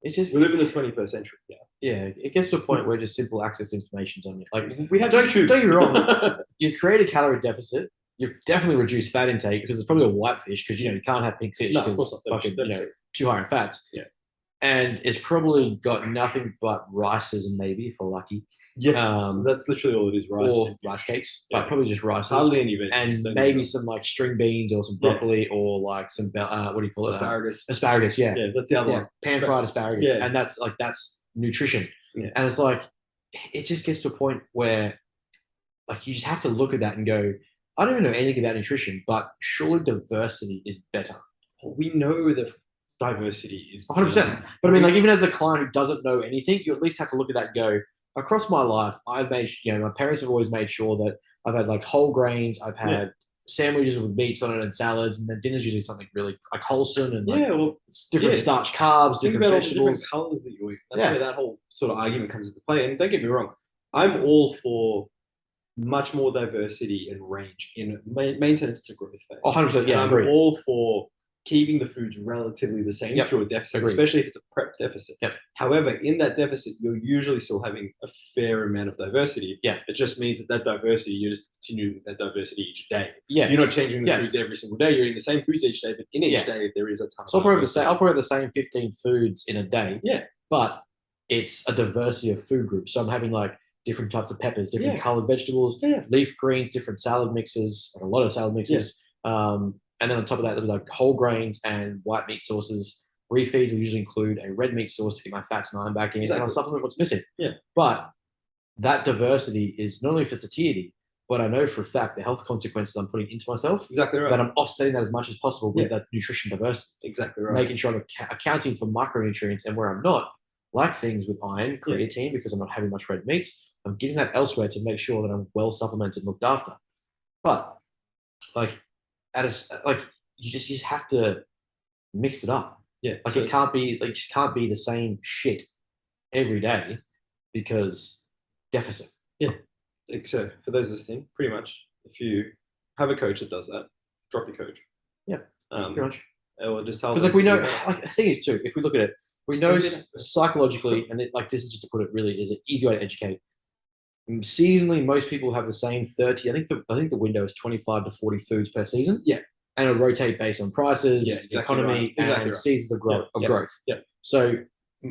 it's just we live in the 21st century. Yeah, it gets to a point where just simple access to information's on you. Like we have don't get me wrong. You've created a calorie deficit. You've definitely reduced fat intake because it's probably a white fish because you can't have pink fish because fucking too high in fats. Yeah. And it's probably got nothing but rices and maybe if we're lucky. Yeah. So that's literally all it is, rice. Or rice cakes. But probably just rices. Hardly any veggies. And maybe some like string beans or some broccoli or like some what do you call it? Asparagus. Asparagus, yeah. Yeah, that's the other one. Pan fried asparagus. Yeah. And that's nutrition. Yeah. And it's like it just gets to a point where like you just have to look at that and go, I don't even know anything about nutrition, but surely diversity is better. We know that diversity is 100%. But I mean, like even as a client who doesn't know anything, you at least have to look at that and go, across my life, I've made, my parents have always made sure that I've had like whole grains, I've had sandwiches with meats on it and salads, and then dinner's usually something really like wholesome and like different starch carbs, different about vegetables. All the different colors that you eat. That's where that whole sort of argument comes into play. And don't get me wrong, I'm all for much more diversity and range in maintenance to growth phase. 100%, yeah, I agree. I'm all for keeping the foods relatively the same Yep. through a deficit, Agreed. especially if it's a prep deficit. Yep. However, in that deficit, you're usually still having a fair amount of diversity. Yeah. It just means that diversity, you're just continuing that diversity each day. Yeah. You're not changing the foods every single day. You're eating the same foods each day, but in each day there is a ton. So I'll probably have the same 15 foods in a day. Yeah. But it's a diversity of food groups. So I'm having like different types of peppers, different colored vegetables, leaf greens, different salad mixes, like a lot of salad mixes. And then on top of that, there'll be like whole grains and white meat sauces. Refeeds will usually include a red meat sauce to get my fats and iron back in, and I'll supplement what's missing. Yeah. But that diversity is not only for satiety, but I know for a fact the health consequences I'm putting into myself. Exactly right. That I'm offsetting that as much as possible with that nutrition diversity. Exactly right. Making sure I'm accounting for micronutrients, and where I'm not, like things with iron, creatine, because I'm not having much red meats, I'm getting that elsewhere to make sure that I'm well supplemented and looked after. But like you just have to mix it up. Yeah. Like it can't be the same shit every day because deficit. Yeah. So for those listening, pretty much if you have a coach that does that, drop your coach. Yeah. Pretty much. Or just tell because like we know, like the thing is too, if we look at it, we know psychologically, and this is just to put it really, is an easy way to educate. Seasonally, most people have the same 30. I think the window is 25 to 40 foods per season. Yeah. And it'll rotate based on prices, economy, and seasons of growth. Yeah. So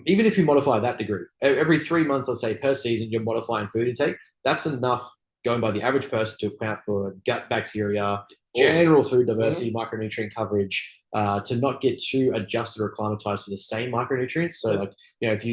even if you modify that degree, every 3 months, let's say per season, you're modifying food intake. That's enough going by the average person to account for gut bacteria, general food diversity, micronutrient coverage, to not get too adjusted or acclimatized to the same micronutrients. So like, if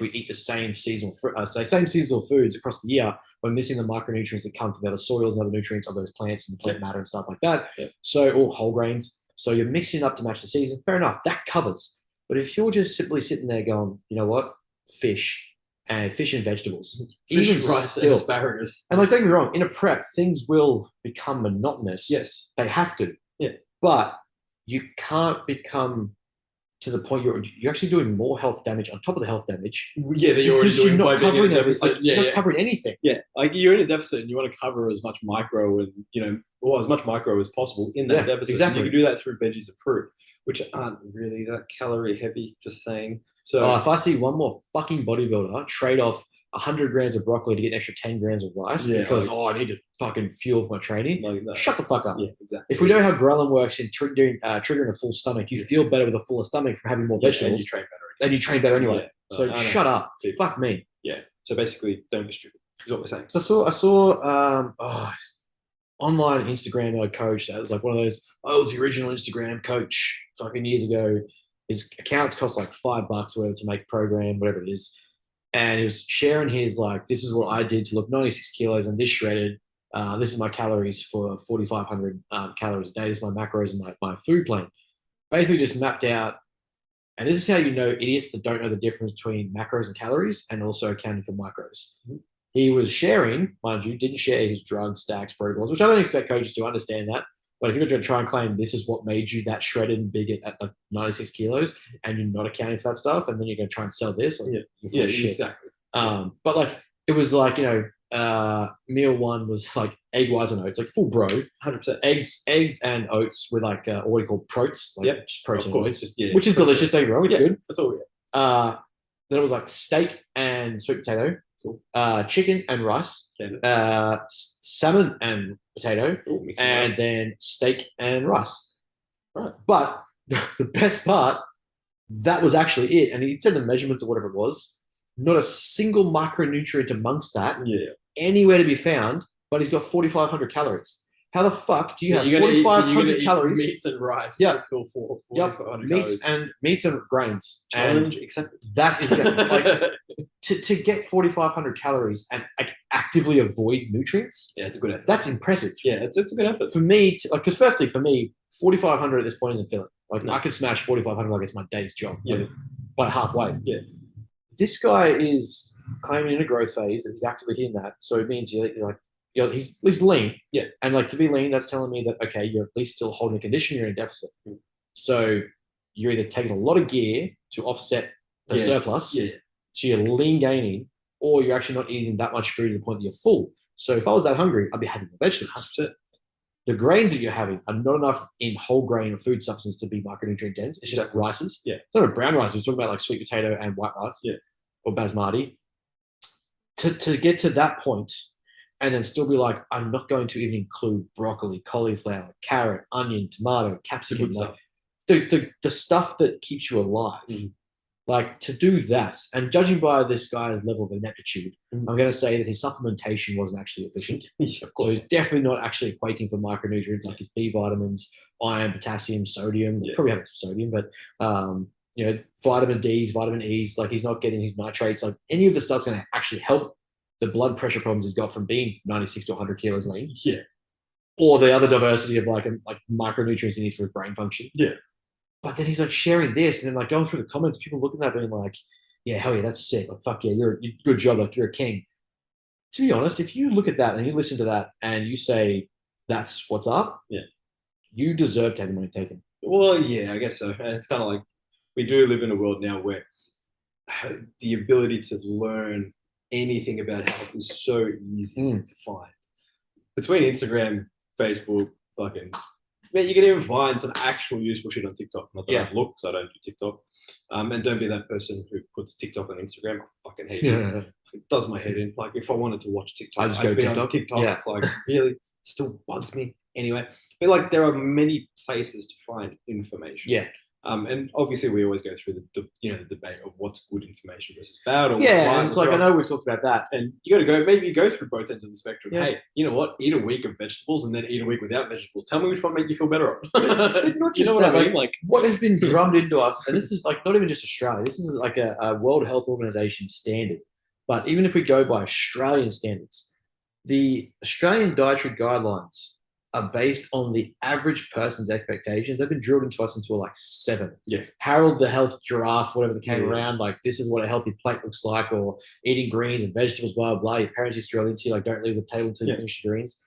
we eat the same seasonal foods across the year, we're missing the micronutrients that come from other soils and other nutrients of those plants and the plant matter and stuff like that. Yeah. So all whole grains. So you're mixing it up to match the season. Fair enough. That covers. But if you're just simply sitting there going, you know what, fish and vegetables, fish, rice, and asparagus. And like, don't get me wrong, in a prep, things will become monotonous. Yes. They have to. Yeah. But you can't become to the point you're actually doing more health damage on top of the health damage. Yeah, that you're already doing by being in a deficit. You're not covering anything. Yeah, like you're in a deficit and you want to cover as much micro and as much micro as possible in that deficit. Exactly. And you can do that through veggies and fruit, which aren't really that calorie heavy. Just saying. So if I see one more fucking bodybuilder trade off 100 grams of broccoli to get an extra 10 grams of rice because I need to fucking fuel for my training. Shut the fuck up. Yeah, exactly. If we know how ghrelin works in triggering a full stomach, you feel better with a fuller stomach from having more vegetables. And you train better anyway. Yeah. So shut up. Fuck me. Yeah. So basically, don't be stupid. Is what we're saying. So I saw online Instagram coach that was like one of those. I was the original Instagram coach fucking years ago. His accounts cost like $5 whatever to make a program, whatever it is. And he was sharing his this is what I did to look 96 kilos and this shredded. This is my calories for 4,500 calories a day. This is my macros and my food plan. Basically just mapped out. And this is how you know idiots that don't know the difference between macros and calories and also accounting for micros. Mm-hmm. He was sharing, mind you, didn't share his drugs, stacks, protocols, which I don't expect coaches to understand that. But if you're going to try and claim this is what made you that shredded and big at 96 kilos and you're not accounting for that stuff, and then you're going to try and sell this, you're shit. Exactly. But it was meal one was like egg whites and oats, like full bro, 100% eggs and oats with what do you call proteins, just protein and oats, which is delicious. Don't get me wrong, it's good. That's all we get. Then it was like steak and sweet potato. Cool. Chicken and rice, salmon and potato, and then steak and rice. Right. But the best part, that was actually it. And he said the measurements of whatever it was, not a single micronutrient amongst that anywhere to be found, but he's got 4,500 calories. How the fuck do you have 4,500 calories? Meats and rice. Yeah. Fill 4,500 meats and grains. Challenge accepted. That is to get 4,500 calories and actively avoid nutrients. Yeah, it's a good effort. That's impressive. Yeah, it's a good effort. For me, because firstly, for me, 4,500 at this point isn't filling. I can smash 4,500 like it's my day's job. Yeah. By halfway. Yeah. This guy is claiming in a growth phase that he's actively hitting that. So it means he's lean. Yeah. And to be lean, that's telling me that, okay, you're at least still holding a condition, you're in a deficit. Mm. So you're either taking a lot of gear to offset the surplus. Yeah. So you're lean gaining, or you're actually not eating that much food to the point that you're full. So if I was that hungry, I'd be having the vegetables. 100%. the grains that you're having are not enough in whole grain or food substance to be micronutrient dense. It's just rices. Yeah. It's not a brown rice. We're talking about like sweet potato and white rice. Yeah. Or basmati. To get to that point and then still be like, I'm not going to even include broccoli, cauliflower, carrot, onion, tomato, capsicum, like the stuff that keeps you alive. Like to do that, and judging by this guy's level of ineptitude, I'm going to say that his supplementation wasn't actually efficient. Of course. So he's definitely not actually equating for micronutrients like his B vitamins, iron, potassium, sodium. Yeah. Probably having some sodium, but you know, vitamin D's, vitamin E's. Like he's not getting his nitrates. Like any of the stuff's going to actually help the blood pressure problems he's got from being 96 to 100 kilos lean. Yeah. Or the other diversity of like micronutrients he needs for his brain function. Yeah. But then he's like sharing this, and then like going through the comments, people looking at that being like, "Yeah, hell yeah, that's sick! Like, fuck yeah, you're good job, like you're a king." To be honest, if you look at that and you listen to that and you say that's what's up, yeah, you deserve to have your money taken. Well, yeah, I guess so. And it's kind of like we do live in a world now where the ability to learn anything about health is so easy to find. Between Instagram, Facebook, fucking. Man, you can even find some actual useful shit on TikTok. Not that I've looked, so I don't do TikTok. And don't be that person who puts TikTok on Instagram. I fucking hate it. It does my head in. Like, if I wanted to watch TikTok, I just go on TikTok. Like, really? It still bugs me. Anyway, but like, there are many places to find information. Yeah. And obviously, we always go through the debate of what's good information versus bad. Or and it's like, I know we've talked about that. And you got to go, maybe you go through both ends of the spectrum. Yeah. Hey, you know what? Eat a week of vegetables and then eat a week without vegetables. Tell me which one make you feel better on. But not just what I mean? Like, what has been drummed into us, and this is like not even just Australia, this is like a World Health Organization standard. But even if we go by Australian standards, the Australian dietary guidelines are based on the average person's expectations. They've been drilled into us since we're like 7. Yeah. Harold the Health Giraffe, whatever that came around, like this is what a healthy plate looks like, or eating greens and vegetables, blah, blah, blah. Your parents used to drill into you, like don't leave the table until you finish your greens.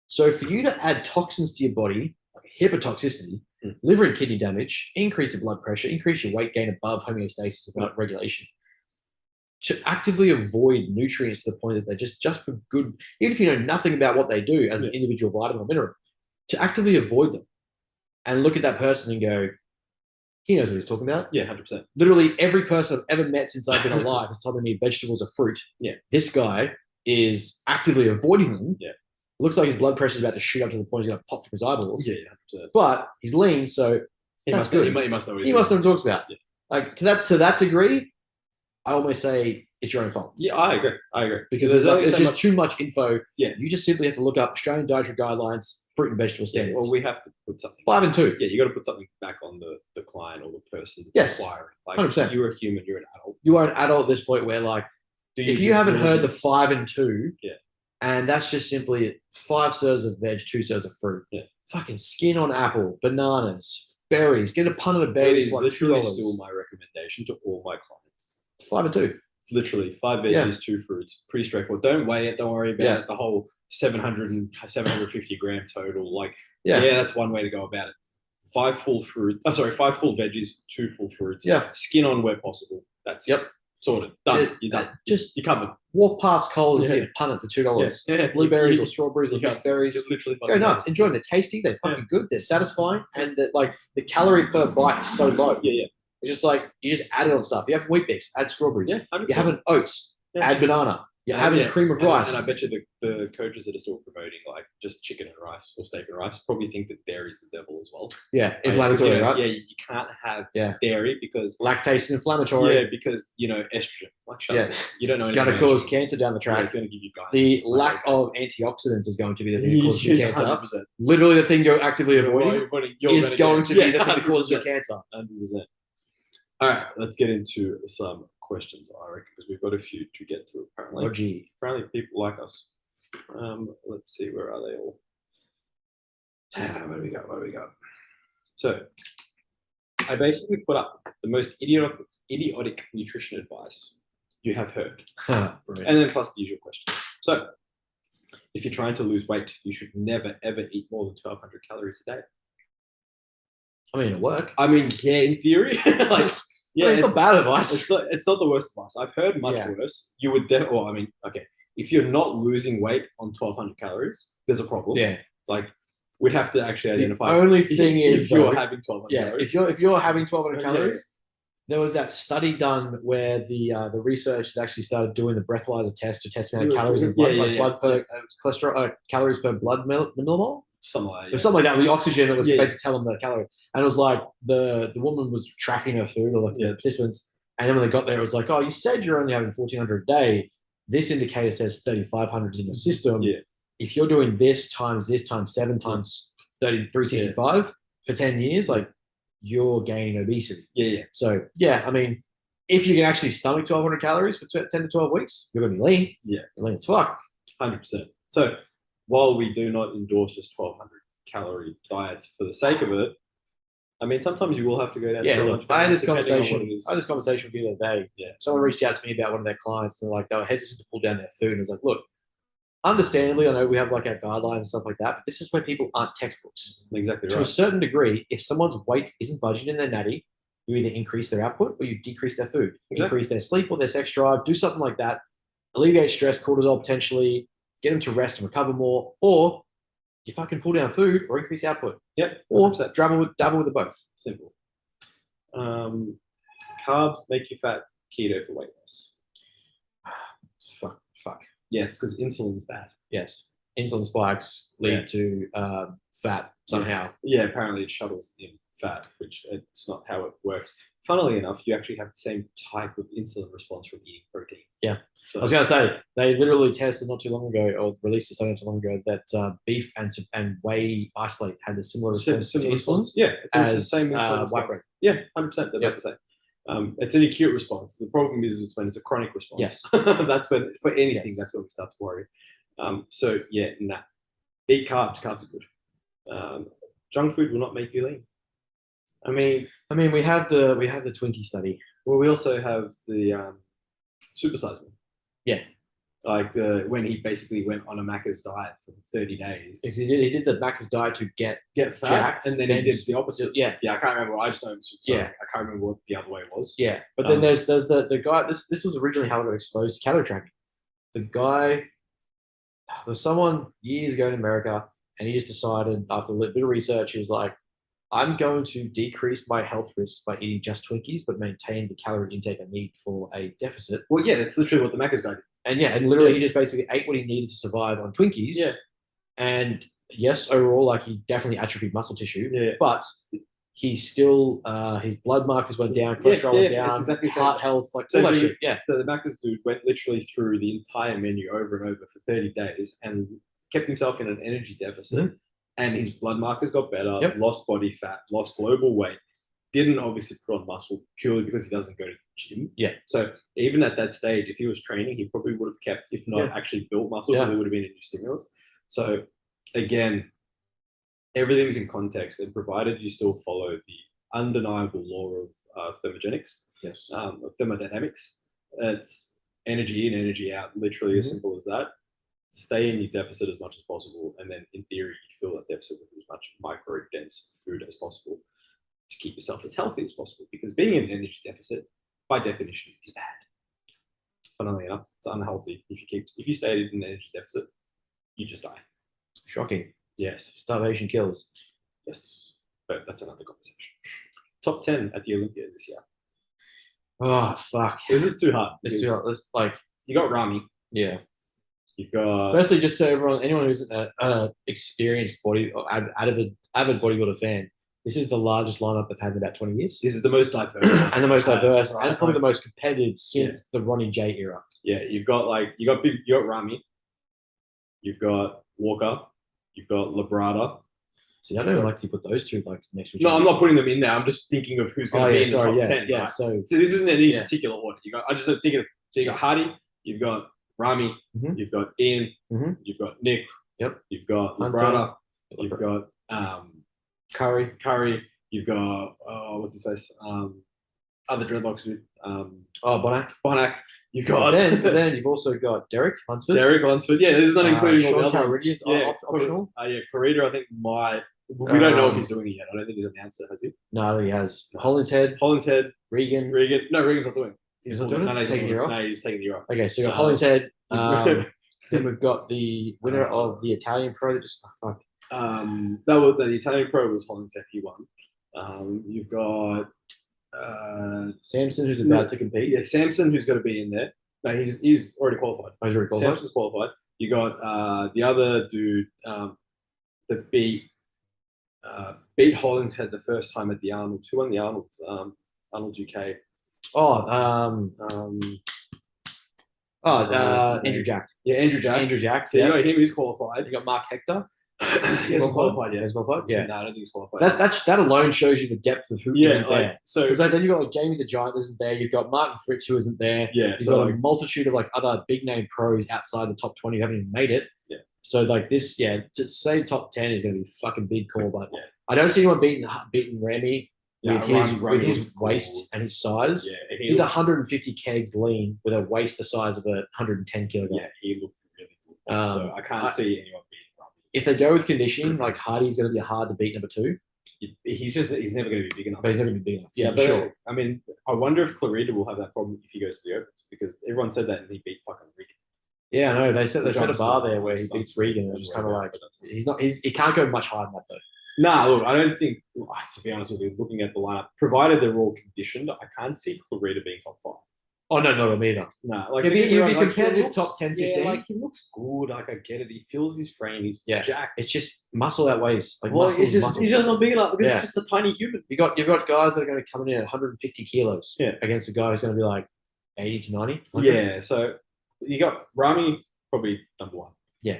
So for you to add toxins to your body, like hepatotoxicity, liver and kidney damage, increase your blood pressure, increase your weight gain above homeostasis, above regulation, to actively avoid nutrients to the point that they're just for good, even if you know nothing about what they do as an individual vitamin or mineral, to actively avoid them and look at that person and go, he knows what he's talking about. Yeah, 100%. Literally every person I've ever met since I've been alive has told me vegetables are fruit. Yeah. This guy is actively avoiding them. Yeah. Looks like his blood pressure is about to shoot up to the point he's going to pop from his eyeballs. Yeah, 100%. But he's lean, so he must know what he talks about. Yeah. Like to that degree, I almost say it's your own fault. Yeah, I agree. Because there's just too much info. Yeah. You just simply have to look up Australian dietary guidelines, fruit and vegetable standards. Well, we have to put something 5 and 2. Yeah, you got to put something back on the client or the person that's acquiring. Like 100%. You're a human, you're an adult. You are an adult at this point where like if you haven't heard the 5 and 2, and that's just simply 5 serves of veg, 2 serves of fruit. Yeah. Fucking skin on apple, bananas, berries. Get a punnet of berries. It is like literally $2. Still my recommendation to all my clients. 5 and 2. It's literally 5 veggies, 2 fruits. Pretty straightfull. Don't weigh it. Don't worry about it. The whole 750 gram total. Like, that's one way to go about it. 5 full veggies, 2 full fruits. Yeah. Skin on where possible. That's it. Sorted. Done. You're done. Just you covered. Walk past Coles and see a punnet for $2. Yeah. Blueberries or strawberries or mixed berries. Literally go nuts. Enjoy them. They're tasty. They're fucking good. They're satisfying. And like the calorie per bite is so low. Yeah. It's just like you just add it on stuff. You have wheat bix, add strawberries. Yeah, 100%. You have oats, add banana. You're having cream of rice. And I bet you the coaches that are still promoting like just chicken and rice or steak and rice probably think that dairy is the devil as well. Yeah, inflammatory, right? Yeah, you can't have dairy because lactase is inflammatory. Yeah, because estrogen. Like, you don't know. It's going to cause cancer down the track. It's going to give you guys. The lack of antioxidants is going to be the thing that causes you cancer. 100%. Literally, the thing you're actively avoiding is going to be the thing that causes you cancer. 100%. All right, let's get into some questions, I reckon, because we've got a few to get through, apparently. Oh, gee. Apparently people like us. Let's see, where are they all? What do we got? So, I basically put up the most idiotic nutrition advice you have heard. And then plus the usual question. So, if you're trying to lose weight, you should never, ever eat more than 1,200 calories a day. I mean, it'll work. I mean, yeah, in theory. It's not bad advice. It's not the worst advice. I've heard much worse. You would if you're not losing weight on 1,200 calories, there's a problem. Yeah. Like, We'd have to actually The identify. only thing is, if you're though, having 1,200 yeah, calories. if you're having 1,200 Yeah. calories, there was that study done where the researchers actually started doing the breathalyzer test to test amount of calories in blood, blood per cholesterol, calories per blood millimole. Something like that. It was something like that. The oxygen that was Yeah. basically telling them the calorie, and it was like the woman was tracking her food, or like the participants, and then when they got there, it was like, oh, you said you're only having 1,400 a day. This indicator says 3,500 in your system. Yeah. If you're doing this times 7 times 365 for 10 years, like you're gaining obesity. Yeah. So yeah, I mean, if you can actually stomach 1,200 calories for 10 to 12 weeks, you're going to be lean. Yeah. You're lean as fuck. 100%. So while we do not endorse just 1,200 calorie diets for the sake of it, I mean, sometimes you will have to go down to 1,200 I had calories this depending on what conversation. it is. I had this conversation with you the other day. Yeah. Someone reached out to me about one of their clients, and like they were hesitant to pull down their food. And I was like, look, understandably, I know we have like our guidelines and stuff like that, but this is where people aren't textbooks. Exactly To a right. certain degree, if someone's weight isn't budging in their natty, you either increase their output or you decrease their food, increase their sleep or their sex drive, do something like that, alleviate stress, cortisol potentially, get them to rest and recover more, or you fucking pull down food or increase output. Yep. Or 100%. dabble with the both. Simple. Carbs make you fat. Keto for weight loss. Fuck. Yes, because insulin's bad. Yes. Insulin spikes lead to fat somehow. Yeah, apparently it shuttles in fat, which it's not how it works. Funnily enough, you actually have the same type of insulin response from eating protein. Yeah. So, I was going to say, they literally tested not too long ago, or released a study not too long ago, that beef and whey isolate had a similar response to insulin. Yeah, it's the as same insulin white bread. Yeah, 100%. They're about the same. It's an acute response. The problem is it's when it's a chronic response. Yes. That's when, for anything, that's when we start to worry. So yeah, eat carbs. Carbs are good. Junk food will not make you lean. I mean, we have the Twinkie study. Well, we also have the Supersize Me. Yeah. Like when he basically went on a Macca's diet for 30 days. Because he did the Macca's diet to get fat, jacked, and then he did the opposite. Yeah. I can't remember. I just know Supersize. Yeah. I can't remember what the other way was. Yeah, but then there's the guy. This was originally how I got exposed to calorie tracking. The guy, there was someone years ago in America, and he just decided after a bit of research, he was like, I'm going to decrease my health risks by eating just Twinkies, but maintain the calorie intake I need for a deficit. Well, yeah, that's literally what the Macca's guy did. And literally he just basically ate what he needed to survive on Twinkies. Yeah. And yes, overall, like he definitely atrophied muscle tissue. Yeah. But he still, his blood markers went down, cholesterol went down, exactly heart health, like so all that shit. Yeah. So the Macca's dude went literally through the entire menu over and over for 30 days and kept himself in an energy deficit. Mm-hmm. And his blood markers got better, Yep. lost body fat, lost global weight, didn't obviously put on muscle purely because he doesn't go to the gym. Yeah. So even at that stage, if he was training, he probably would have kept, if not actually built muscle, because it would have been a new stimulus. So again, everything's in context, and provided you still follow the undeniable law of thermogenics, of thermodynamics, it's energy in, energy out, literally as simple as that. Stay in your deficit as much as possible, and then in theory you'd fill that deficit with as much micro dense food as possible to keep yourself as healthy as possible, because being in an energy deficit by definition is bad. Funnily enough, it's unhealthy. If you stay in an energy deficit, you just die. Shocking. Yes. Starvation kills. Yes, but that's another conversation. Top 10 at the Olympia this year. Oh fuck. This is too hard. It's too hard. It's like, you got Rami. yeah. You've got Firstly, just to anyone who's an experienced or avid bodybuilder fan, this is the largest lineup they've had in about 20 years. this is the most diverse And the most diverse, right, and probably the most competitive since the Ronnie J era. Yeah, you got Rami, you've got Walker, you've got Labrada. See, I don't like to put those two like next to each No, other. I'm not putting them in there. I'm just thinking of who's going to be in the top 10. Yeah, right? so this isn't in any particular order. I just don't think of. So you got Hardy, you've got Rami, Mhm. you've got Ian, Mhm. you've got Nick, Yep. you've got Hunter. Labrada, you've got Curry. you've got what's his face? Other dreadlocks dude. Bonac. Bonac. You've got But then you've also got Derek Lunsford. Derek Lunsford. Yeah, this is not including all the Sean other ones. Calrissian is Yeah, optional. Clarita, I think we don't know if he's doing it yet. I don't think he's announced it, has he? No, I think he has. Hollingshead, Hollingshead, Regan. No, Regan's not doing it. He's not doing it? No, he's Taking a year off? No, he's taking the year off. Okay, so you got Hollingshead. Then we've got the winner of the Italian Pro that just The Italian pro was Hollington. He won. You've got Samson, who's about to compete. Yeah, Samson, who's going to be in there. No, he's already qualified. Oh, he's already qualified. Samson's qualified. You got the other dude that beat Hollington the first time at the Arnold. Who won the Arnold? Arnold UK. Andrew Jack. Yeah, Andrew Jack. Andrew Jack. So you got him. He's qualified. You got Mark Hector. He hasn't qualified yet. He's qualified. Yeah. No, I don't think he's qualified. That alone shows you the depth of who isn't there. So because then you got like Jamie the Giant isn't there. You've got Martin Fritz who isn't there. Yeah. You've got a multitude of like other big name pros outside the top 20 who haven't even made it. Yeah. So like this, to say top 10 is going to be a fucking big call, but I don't see anyone beating Remy with his waist and his size. Yeah, he's 150 kegs lean with a waist the size of a 110 kilogram. Yeah, he looked really good. So I can't see anyone beating Remy. If they go with conditioning, like Hardy's going to be hard to beat number 2. He's never going to be big enough. But he's never going to be big enough. Yeah, for but, sure. I mean, I wonder if Clarida will have that problem if he goes to the Opens because everyone said that and he beat fucking Regan. Yeah, I know. They set a bar there where he beats Regan. It's just kind of like he can't go much higher than that though. Nah, look, I don't think. To be honest with you, looking at the lineup, provided they're all conditioned, I can't see Clarida being top 5. Oh no, not me either. No, like he'd be competitive looks, top 10, 15. Yeah, like he looks good. Like I get it. He feels his frame. He's jacked. It's just muscle that weighs. Like he's just not big enough because it's just a tiny human. You've got guys that are going to come in at 150 kilos. Yeah. Against a guy who's going to be like 80 to 90. 100. Yeah. So you got Ramy probably number 1. Yeah.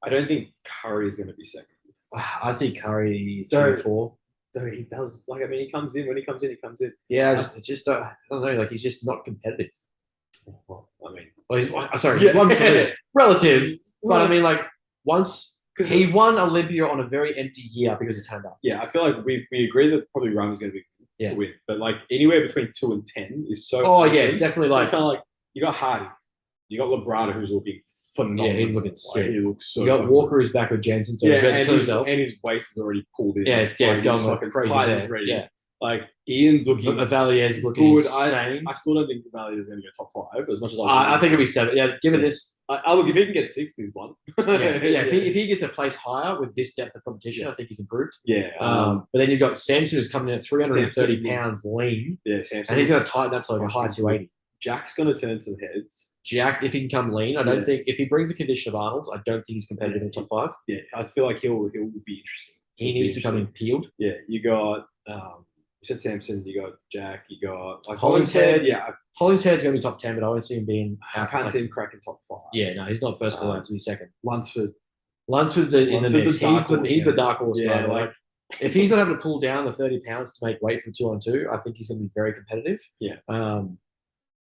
I don't think Curry is going to be second. I see Curry 3 or 4. So he does, like, I mean, he comes in. When he comes in, he comes in. Yeah, I don't know. Like, he's just not competitive. Well, I mean. Well, he's relative. But I mean, like, once he won Olympia on a very empty year because he turned up. Yeah, I feel like we agree that probably Ramy's going to be to win. But, like, anywhere between 2 and 10 is so. Oh, yeah, it's definitely like. It's kind of like, you got Hardy. You got Labrada, who's looking phenomenal. Yeah, he's looking sick. He looks so. You got Walker, who's back with Jensen, so and his waist is already pulled in. Yeah, it's going like crazy. Tight as ready. Yeah, like Ian's looking. Valier's looking good. insane. I still don't think Valier is going to go top 5 as much as I think it'll be 7. Yeah, give it this. Look, if he can get 6, he's won. If he gets a place higher with this depth of competition, I think he's improved. Yeah. But then you've got Samson who's coming in at 330 pounds lean. Yeah, Samson. And he's going to tighten up to like a high 280. Jack's going to turn some heads. Jack, if he can come lean, I don't think if he brings a condition of Arnold's, I don't think he's competitive in the top 5. Yeah, I feel like he'll be interesting. He needs to come in peeled. Yeah, you got you said Samson, you got Jack, you got like Hollingshead. Yeah, Hollingshead's going to be top 10, but I won't see him being. I can't see him cracking top 5. Yeah, no, he's not first call out to be second. Lunsford's in the mix. He's the dark horse guy. Yeah, like if he's not having to pull down the 30 pounds to make weight for the 2-on-2, I think he's going to be very competitive. Yeah.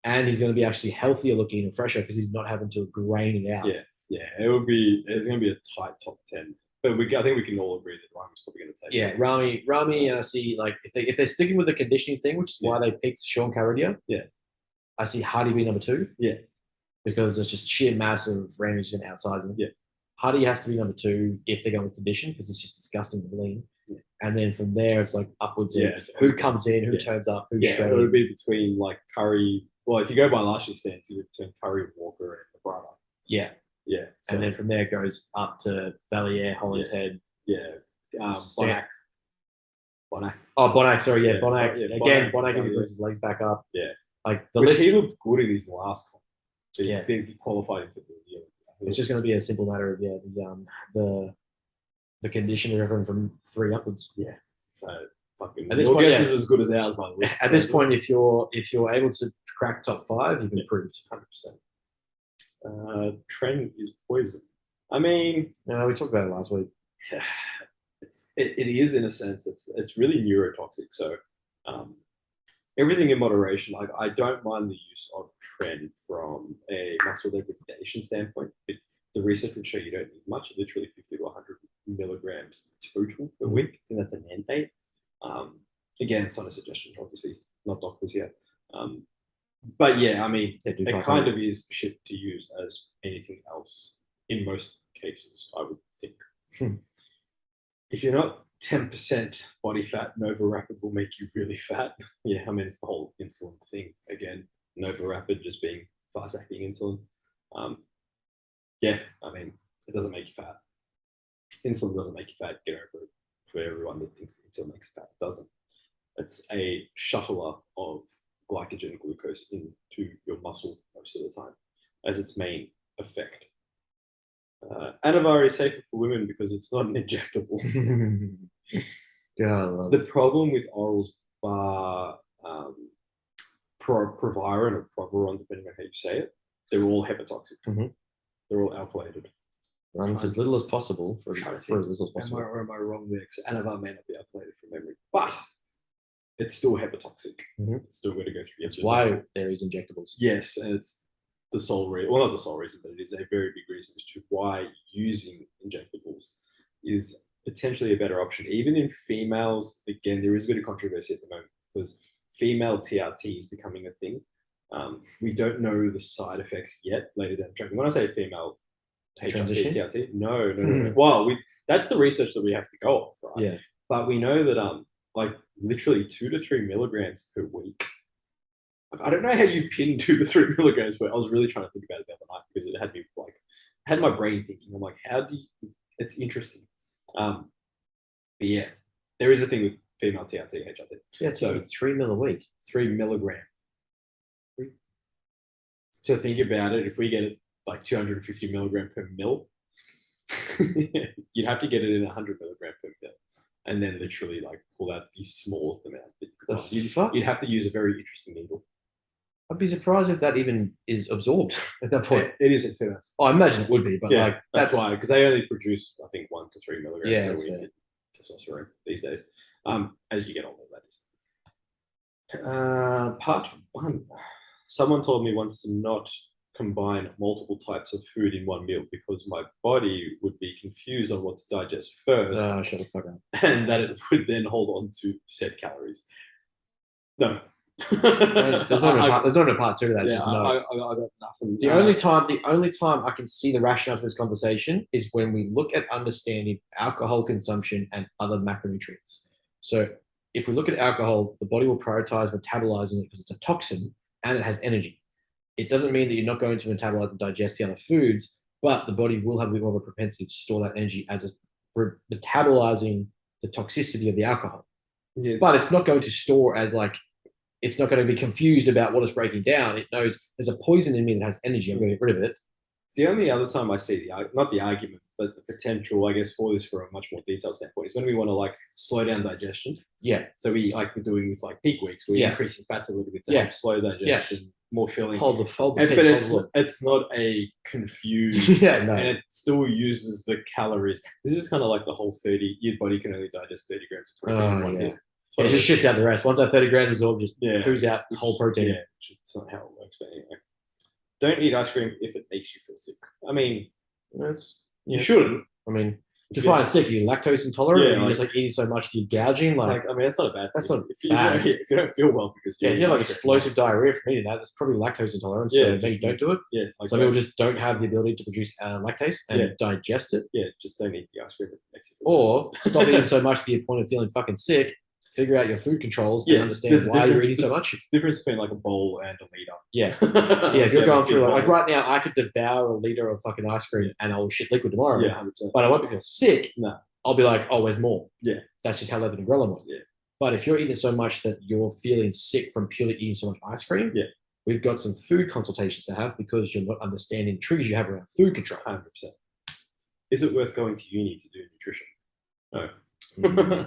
And he's going to be actually healthier looking and fresher because he's not having to grain it out. Yeah, it's going to be a tight top 10. But I think we can all agree that Ramy's probably going to take it. Yeah, Ramy, and I see like if they're sticking with the conditioning thing, which is why they picked Sean Carridia. Yeah, I see Hardy be number 2. Yeah, because it's just sheer mass of Ramy's going to outsize him. Yeah, Hardy has to be number 2 if they're going with condition because it's just disgusting to lean. Yeah. And then from there, it's like upwards of who comes in, who turns up, who's shredded. It would be between like Curry. Well, if you go by last year's stance, it would be between Curry, Walker, and Labrada. Yeah. Yeah. So, and then from there it goes up to Valier, Hollingshead. Yeah. Bonac. Oh, Bonac, sorry. Yeah, Bonac. Again, Bonac if he puts his legs back up. Yeah. Like he looked good in his last comp. So I think he qualified him for the year. It's just going to be a simple matter of the condition of everyone from 3 upwards. Yeah. So fucking at this your point, guess is as good as ours, by the way. At this point, if you're able to crack top 5, you've improved 100%. Trend is poison. I mean, we talked about it last week. It is in a sense. It's really neurotoxic. So everything in moderation. Like I don't mind the use of trend from a muscle degradation standpoint. The research would show you don't need much. Literally 50 to 100 milligrams total per week, and that's a mandate. Again, it's not a suggestion, obviously, not doctors yet. But yeah, I mean, it kind of is shit to use as anything else in most cases, I would think. If you're not 10% body fat, Nova Rapid will make you really fat. Yeah, I mean, it's the whole insulin thing. Again, Nova Rapid just being fast-acting insulin. Yeah, I mean, it doesn't make you fat. Insulin doesn't make you fat. Get over it. For everyone that thinks insulin makes you fat, it doesn't. It's a shuttler of glycogen and glucose into your muscle most of the time as its main effect. Anavar is safer for women because it's not an injectable. The problem with orals, bar Proviron or Proviron, depending on how you say it, they're all hepatotoxic. They're all alkylated. Run for as little as possible for as little as possible. Am I wrong there? Because Anavar may not be alkylated from memory, but it's still hepatotoxic. It's still going to go through. That's why there is injectables. Yes, and it's the sole reason, well, not the sole reason, but it is a very big reason as to why using injectables is potentially a better option. Even in females, again, there is a bit of controversy at the moment because female TRT is becoming a thing. We don't know the side effects yet later down the track. When I say female HRT, TRT, no. Well, that's the research that we have to go off, right? Yeah. But we know that like literally 2 to 3 milligrams per week. I don't know how you pin 2 to 3 milligrams per. I was really trying to think about it the other night because it had me had my brain thinking. I'm like, how do you? It's interesting. But yeah, there is a thing with female TRT, HRT. Yeah, so 3 mil a week. 3 milligram. So think about it. If we get it like 250 milligram per mil, you'd have to get it in 100 milligram per mil, and then literally like pull out the smallest amount that you could find. You'd have to use a very interesting needle. I'd be surprised if that even is absorbed at that point. It is in females. Oh, I imagine it would be, but yeah, like that's why, because they only produce, I think, 1 to 3 milligrams per week testosterone these days. As you get older, that is. Part 1. Someone told me once to not combine multiple types of food in one meal because my body would be confused on what to digest first. Shut the fuck up. And that it would then hold on to set calories. No. There's not a part 2 to that. Yeah, just no. I got nothing. The only time I can see the rationale for this conversation is when we look at understanding alcohol consumption and other macronutrients. So if we look at alcohol, the body will prioritize metabolizing it because it's a toxin and it has energy. It doesn't mean that you're not going to metabolize and digest the other foods, but the body will have a bit more of a propensity to store that energy as metabolizing the toxicity of the alcohol. Yeah. But it's not going to store as like, it's not going to be confused about what it's breaking down. It knows there's a poison in me that has energy. I'm going to get rid of it. The only other time I see not the argument, but the potential, I guess, for this for a much more detailed standpoint is when we want to like slow down digestion. Yeah. So we're doing with like peak weeks, we're increasing fats a little bit to help slow digestion, more filling. But it's not a confused. No. And it still uses the calories. This is kind of like the whole 30. Your body can only digest 30 grams of protein in one day. It just shits out the rest. Once that 30 grams is absorbed, just poos out the whole protein. Yeah, it's not how it works. But anyway, don't eat ice cream if it makes you feel sick. I mean, you shouldn't. I mean, if you find sick, you're lactose intolerant, or you're just like eating so much you're gouging. Like, I mean, that's not a bad thing. That's not bad. If you don't feel well because if you have like explosive diarrhea from eating that, that's probably lactose intolerance. So maybe don't do it. Yeah, some people just don't have the ability to produce lactase and digest it. Yeah, just don't eat the ice cream if it makes you feel or stop eating so much to the point of feeling fucking sick. Figure out your food controls and understand why you're eating so much. Difference between like a bowl and a liter. Yeah. If you're going through like right now, I could devour a liter of fucking ice cream and I'll shit liquid tomorrow. Yeah, 100%. But I won't feel sick. No. I'll be like, oh, where's more? Yeah. That's just how Leather and Grella work. Yeah. But if you're eating so much that you're feeling sick from purely eating so much ice cream, we've got some food consultations to have because you're not understanding the triggers you have around food control. 100%. Is it worth going to uni to do nutrition? No.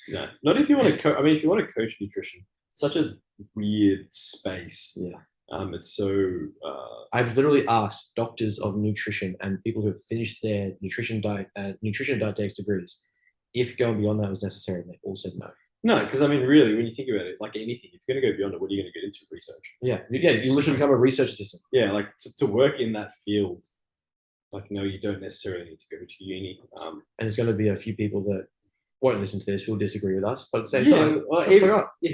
No, not if you want to. I mean, if you want to coach nutrition, such a weird space. Yeah. It's so. I've literally asked doctors of nutrition and people who have finished their nutrition dietetics degrees if going beyond that was necessary. They all said no. No, because I mean, really, when you think about it, like anything, if you're going to go beyond it, what are you going to get into? Research. Yeah. You literally become a research assistant. Yeah, like to work in that field, like no, you don't necessarily need to go to uni. And there's going to be a few people that won't listen to this who'll disagree with us, but at the same time,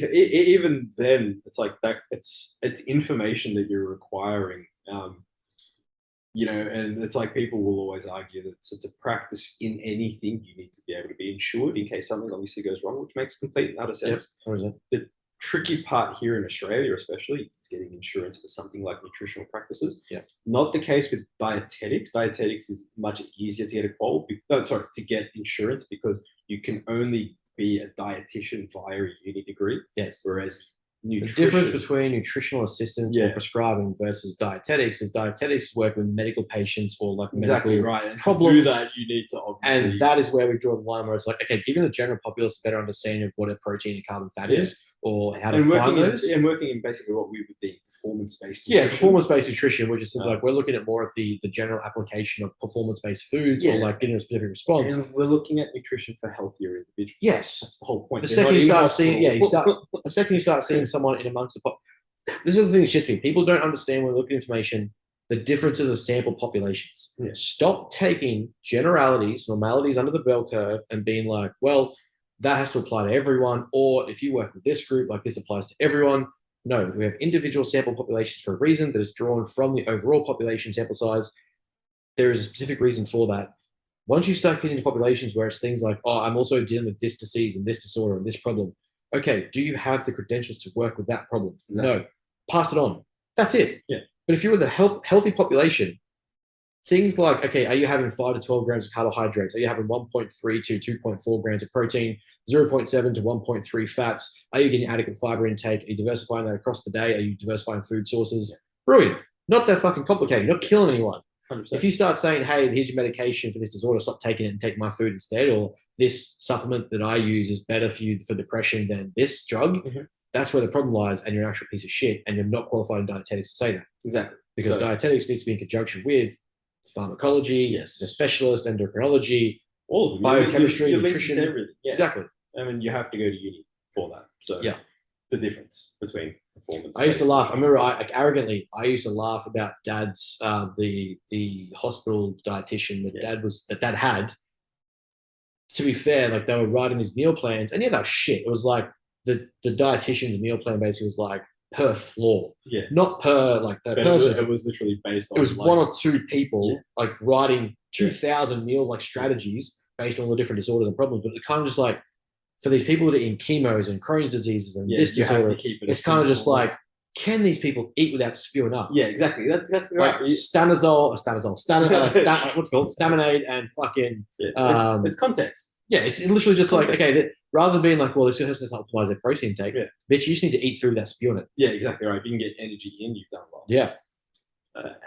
even then, it's like that. It's information that you're requiring, and it's like people will always argue that to practice in anything, you need to be able to be insured in case something obviously goes wrong, which makes complete and utter sense. What is it? The tricky part here in Australia, especially, is getting insurance for something like nutritional practices. Yeah. Not the case with dietetics. Dietetics is much easier to get to get insurance because you can only be a dietitian via a uni degree. Yes. Whereas The nutrition, difference between nutritional assistance or prescribing versus dietetics is dietetics work with medical patients or like exactly medical right. And problems. to do that, you need to obviously. And that is where we draw the line where it's like, okay, giving the general populace a better understanding of what a protein and carb and fat is or how to find those. And working in basically what we would think performance-based nutrition. nutrition. Performance-based nutrition, which is like we're looking at more of the general application of performance-based foods or like getting a specific response. And we're looking at nutrition for healthier individuals. Yes. That's the whole point. The second you start seeing, the second you start seeing someone in amongst this is the thing that shits me. People don't understand when they look at information, the differences of sample populations. Yeah. Stop taking generalities, normalities under the bell curve and being like, well, that has to apply to everyone. Or if you work with this group, like this applies to everyone. No, we have individual sample populations for a reason that is drawn from the overall population sample size. There is a specific reason for that. Once you start getting into populations where it's things like, oh, I'm also dealing with this disease and this disorder and this problem. Okay, do you have the credentials to work with that problem? Exactly. No. Pass it on. That's it. Yeah. But if you're with a healthy population, things like, okay, are you having 5 to 12 grams of carbohydrates? Are you having 1.3 to 2.4 grams of protein, 0.7 to 1.3 fats? Are you getting adequate fiber intake? Are you diversifying that across the day? Are you diversifying food sources? Brilliant. Not that fucking complicated. You're not killing anyone. 100%. If you start saying, hey, here's your medication for this disorder, stop taking it and take my food instead, or this supplement that I use is better for you for depression than this drug, that's where the problem lies, and you're an actual piece of shit, and you're not qualified in dietetics to say that. Exactly. Because dietetics needs to be in conjunction with pharmacology, the specialist, endocrinology, all of them, biochemistry, you're nutrition. everything. Yeah. Exactly. I mean, you have to go to uni for that. So the difference between performance. I used to laugh. I remember, arrogantly, I used to laugh about Dad's the hospital dietitian that Dad had. To be fair, like they were writing these meal plans, and that was shit. It was like the dietitian's meal plan basically was like per floor, not per like the person. It was literally based on. It was like, 1 or 2 people like writing 2,000 meal like strategies based on all the different disorders and problems, but it kind of just like for these people that are in chemos and Crohn's diseoses and this disorder, it's kind of just like, can these people eat without spewing up? Yeah, exactly. That's right. What's it called? Staminate and fucking. Yeah, it's context. Yeah, it's literally just like, okay, rather than being like, well, this has to optimize their protein intake, bitch, you just need to eat food without spewing it. Yeah, exactly right. If you can get energy in, you've done well. Yeah.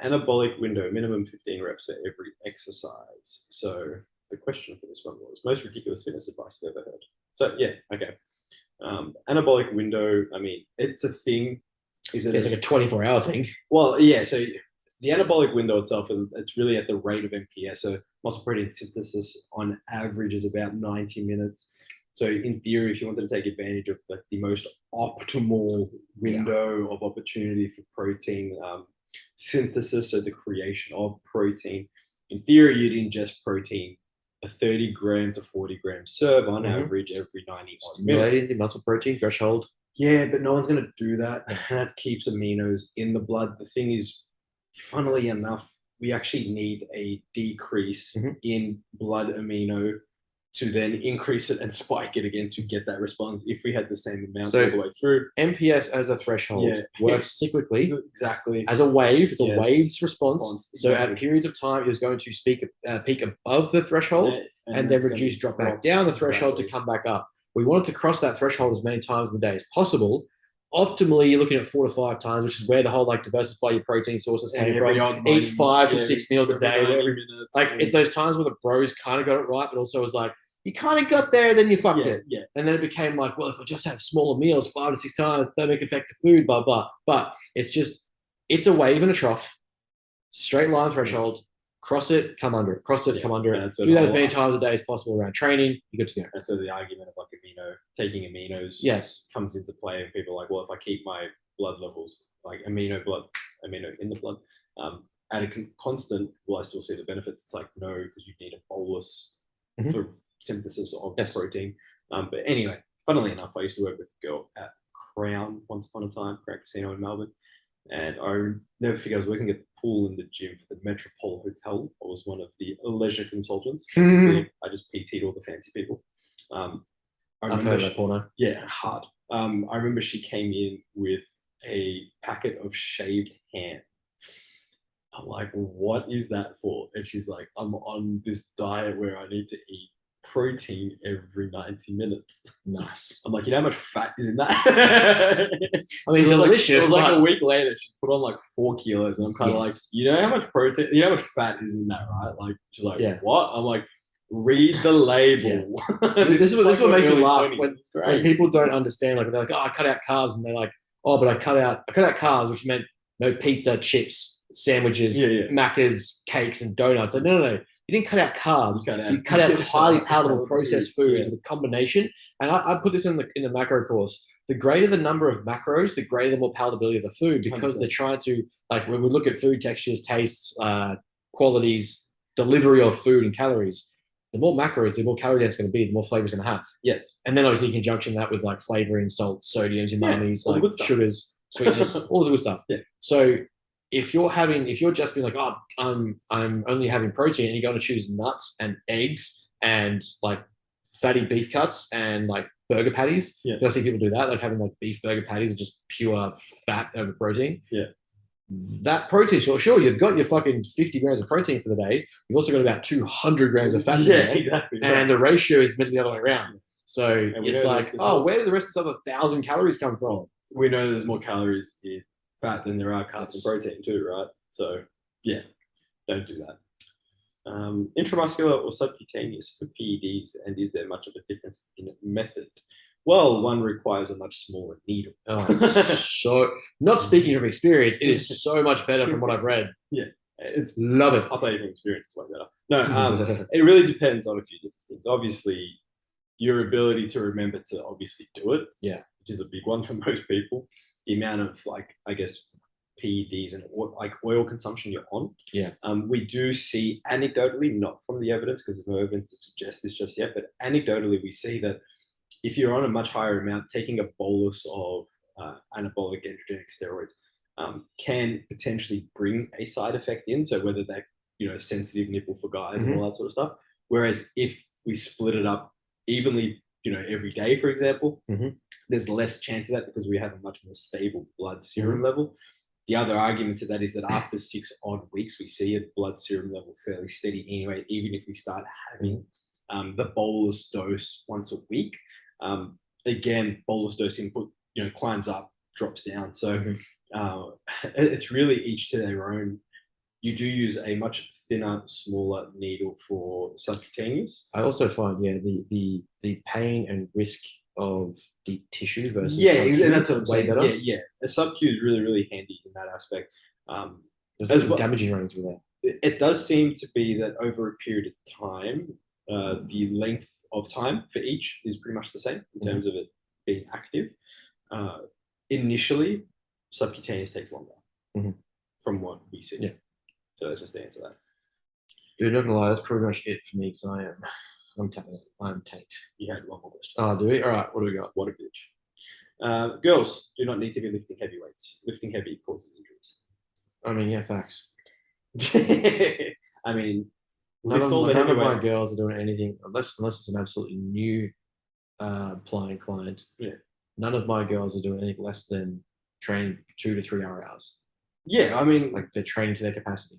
Anabolic window, minimum 15 reps for every exercise. So the question for this one was most ridiculous fitness advice I've ever heard. So yeah, okay. Anabolic window, I mean, it's a thing. It's like a 24-hour thing. Well, yeah, so the anabolic window itself, it's really at the rate of MPS. So muscle protein synthesis on average is about 90 minutes. So in theory, if you wanted to take advantage of like the most optimal window of opportunity for protein synthesis, so the creation of protein, in theory, you'd ingest protein a 30 gram to 40 gram serve on average every 90 minutes. Stimulating the muscle protein threshold. Yeah, but no one's going to do that. That keeps aminos in the blood. The thing is, funnily enough, we actually need a decrease in blood amino to then increase it and spike it again to get that response if we had the same amount all the way through. MPS as a threshold works cyclically. Exactly. As a wave. It's a waves response. So at periods of time, it was going to peak above the threshold and then reduce, drop back down the threshold to come back up. We wanted to cross that threshold as many times in the day as possible. Optimally, you're looking at 4 to 5 times, which is where the whole like diversify your protein sources came from. Eat 5 to 6 meals a day. It's those times where the bros kind of got it right, but also was like, you kind of got there, then you fucked it. Yeah. And then it became like, well, if I just have smaller meals 5 to 6 times, thermic affect the food, blah, blah. But it's a wave and a trough, straight line threshold. Cross it, come under it. Cross it, come under it. Do that as many times a day as possible around training. You're good to go. That's where the argument of like taking aminos comes into play. And people are like, well, if I keep my blood levels, like amino in the blood, at a constant, will I still see the benefits? It's like, no, because you need a bolus for synthesis of protein. But anyway, funnily enough, I used to work with a girl at Crown once upon a time, Crown Casino in Melbourne. And I never forget, I was working at the pool in the gym for the Metropole Hotel. I was one of the leisure consultants. Basically, I just PT'd all the fancy people. I've heard of that porno. Yeah, hard. I remember she came in with a packet of shaved ham. I'm like, what is that for? And she's like, I'm on this diet where I need to eat protein every 90 minutes. Nice. I'm like, you know how much fat is in that? I mean, It was delicious. Like, it was like but- a week later, she put on like 4 kilos, and I'm kind of like, Yes. you know how much protein, you know how much fat is in that, right? Like, she's like, Yeah. what? I'm like, read the label. This is what makes me early laugh 20s. It's when great. people don't understand. Like they're like, oh, I cut out carbs, and they're like, oh, but I cut out carbs, which meant no pizza, chips, sandwiches, Macca's, cakes, and donuts. Like, no. You didn't cut out carbs. You cut out highly palatable processed foods with a combination. And I put this in the macro course. The greater the number of macros, the greater the more palatability of the food, because 100%. they're trying to, like, when we look at food textures, tastes, qualities, delivery of food and calories, the more macros, the more calorie dense it's going to be, the more flavor it's going to have. Yes. And then obviously in conjunction that with like flavoring, salts, sodiums, umami's, all the like good stuff. sugars, sweetness, all the good stuff. Yeah. So if you're just being like, oh, I'm only having protein, and you're going to choose nuts and eggs and like fatty beef cuts and like burger patties. Yeah. You'll see people do that, like having like beef burger patties are just pure fat over protein. Yeah. That protein, sure, you've got your fucking 50 grams of protein for the day. You've also got about 200 grams of fat in there. Exactly. And the ratio is meant to be the other way around. So And we it's know like, that oh, where did the rest of this other 1,000 calories come from? We know there's more calories in fat than there are carbs and protein too, right? So yeah, don't do that. Intramuscular or subcutaneous for PEDs, and is there much of a difference in method? Well, one requires a much smaller needle. Oh, so not speaking from experience, it is so much better from what I've read. It's Love it. I'll tell you from experience, it's way better. No, it really depends on a few different things. Obviously, your ability to remember to obviously do it, which is a big one for most people. The amount of like, I guess, PEDs and like oil consumption you're on. We do see anecdotally, not from the evidence, because there's no evidence to suggest this just yet, but anecdotally we see that if you're on a much higher amount, taking a bolus of anabolic androgenic steroids can potentially bring a side effect in. So whether they're, sensitive nipple for guys and all that sort of stuff. Whereas if we split it up evenly, every day, for example, there's less chance of that because we have a much more stable blood serum level. The other argument to that is that after 6 odd weeks, we see a blood serum level fairly steady anyway, even if we start having the bolus dose once a week. Again, bolus dose input, climbs up, drops down. So it's really each to their own. You do use a much thinner, smaller needle for subcutaneous. I also find, the pain and risk of deep tissue versus and that's what I'm way saying. better. A sub-Q is really, really handy in that aspect. There's nothing damaging running through that. It does seem to be that over a period of time, the length of time for each is pretty much the same in terms of it being active. Initially, subcutaneous takes longer from what we see. So that's just the answer to that. Dude, not gonna lie, that's pretty much it for me because I'm tanked. You had one more question. Oh, do we? All right, what do we got? What a bitch. Girls do not need to be lifting heavy weights. Lifting heavy causes injuries. I mean, yeah, facts. I mean, none of my girls are doing anything unless it's an absolutely new applying client. None of my girls are doing anything less than training 2 to 3 hours. I mean, like they're training to their capacity.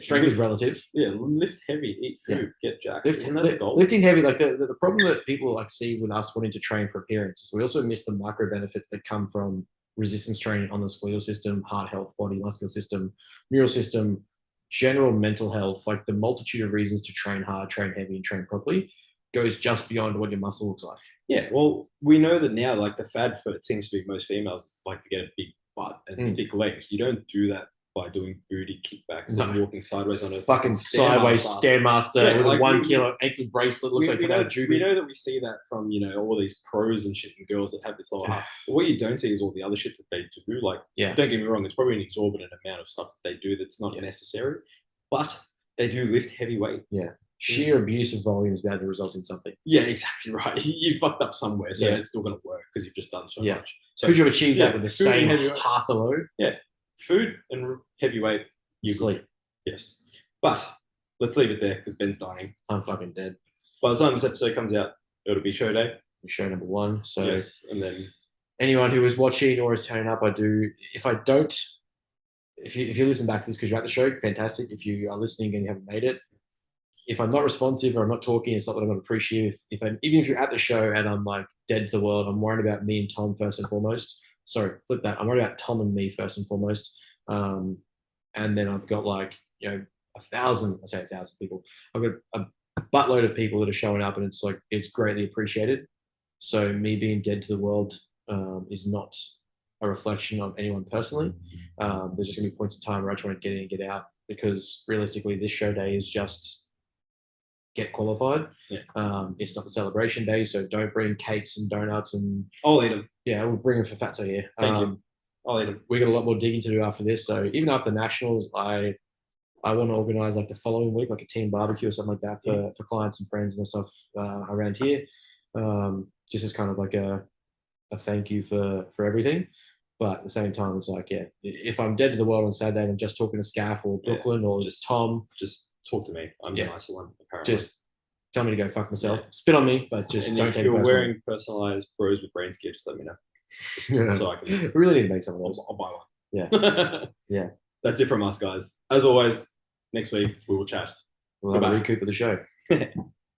Strength is relative. Lift heavy, eat food, get jacked. Lifting heavy, like the problem that people like see with us wanting to train for appearance is we also miss the micro benefits that come from resistance training on the skeletal system, heart health, body, muscular system, neural system, general mental health. Like the multitude of reasons to train hard, train heavy, and train properly goes just beyond what your muscle looks like. Well, we know that now, like the fad for it seems to be most females like to get a big butt and thick legs. You don't do that by doing booty kickbacks and walking sideways on a fucking sideways Stairmaster with a 1 kilo ankle bracelет. Looks like we know that we see that from all these pros and shit and girls that have this lower half. But what you don't see is all the other shit that they do. Like, don't get me wrong, it's probably an exorbitant amount of stuff that they do that's not necessary, but they do lift heavy weight. Sheer abuse of volume is bound to result in something. Exactly right. You fucked up somewhere, so it's still going to work because you've just done so much. So could you have achieved that with the same half the load? Food and heavy weight. You sleep. Yes. But let's leave it there because Ben's dying. I'm fucking dead. By the time this episode comes out, it'll be show day. Show number 1. So and then anyone who is watching or is turning up, I do. If I don't, if you listen back to this because you're at the show, fantastic. If you are listening and you haven't made it, if I'm not responsive or I'm not talking, it's not that I'm not appreciative. Even if you're at the show and I'm like dead to the world, I'm worried about me and Tom first and foremost. Sorry, flip that. I'm worried about Tom and me first and foremost. And then I've got like 1,000. I say 1,000 people. I've got a buttload of people that are showing up, and it's like it's greatly appreciated. So me being dead to the world is not a reflection of anyone personally. There's just gonna be points of time where I just want to get in and get out because realistically, this show day is just get qualified. It's not the celebration day, so don't bring cakes and donuts and I'll eat them. yeah, we'll bring them for Fatso here. Thank you. I'll eat them. We got a lot more digging to do after this. So even after nationals, I want to organize like the following week, like a team barbecue or something like that for clients and friends and stuff around here. Just as kind of like a thank you for everything. But at the same time, it's like, yeah, if I'm dead to the world on Saturday and I'm just talking to Scaff or Brooklyn or just Tom, just talk to me. I'm the nicer one, apparently. Just tell me to go fuck myself. Spit on me, but just and don't if take it you're personally. wearing personalized bros with brains gear, just let me know. So I can. We really need to make some of those. I'll buy one. Yeah. Yeah. That's it from us, guys. As always, next week we will chat. We'll have a Goodbye. recoup of the show.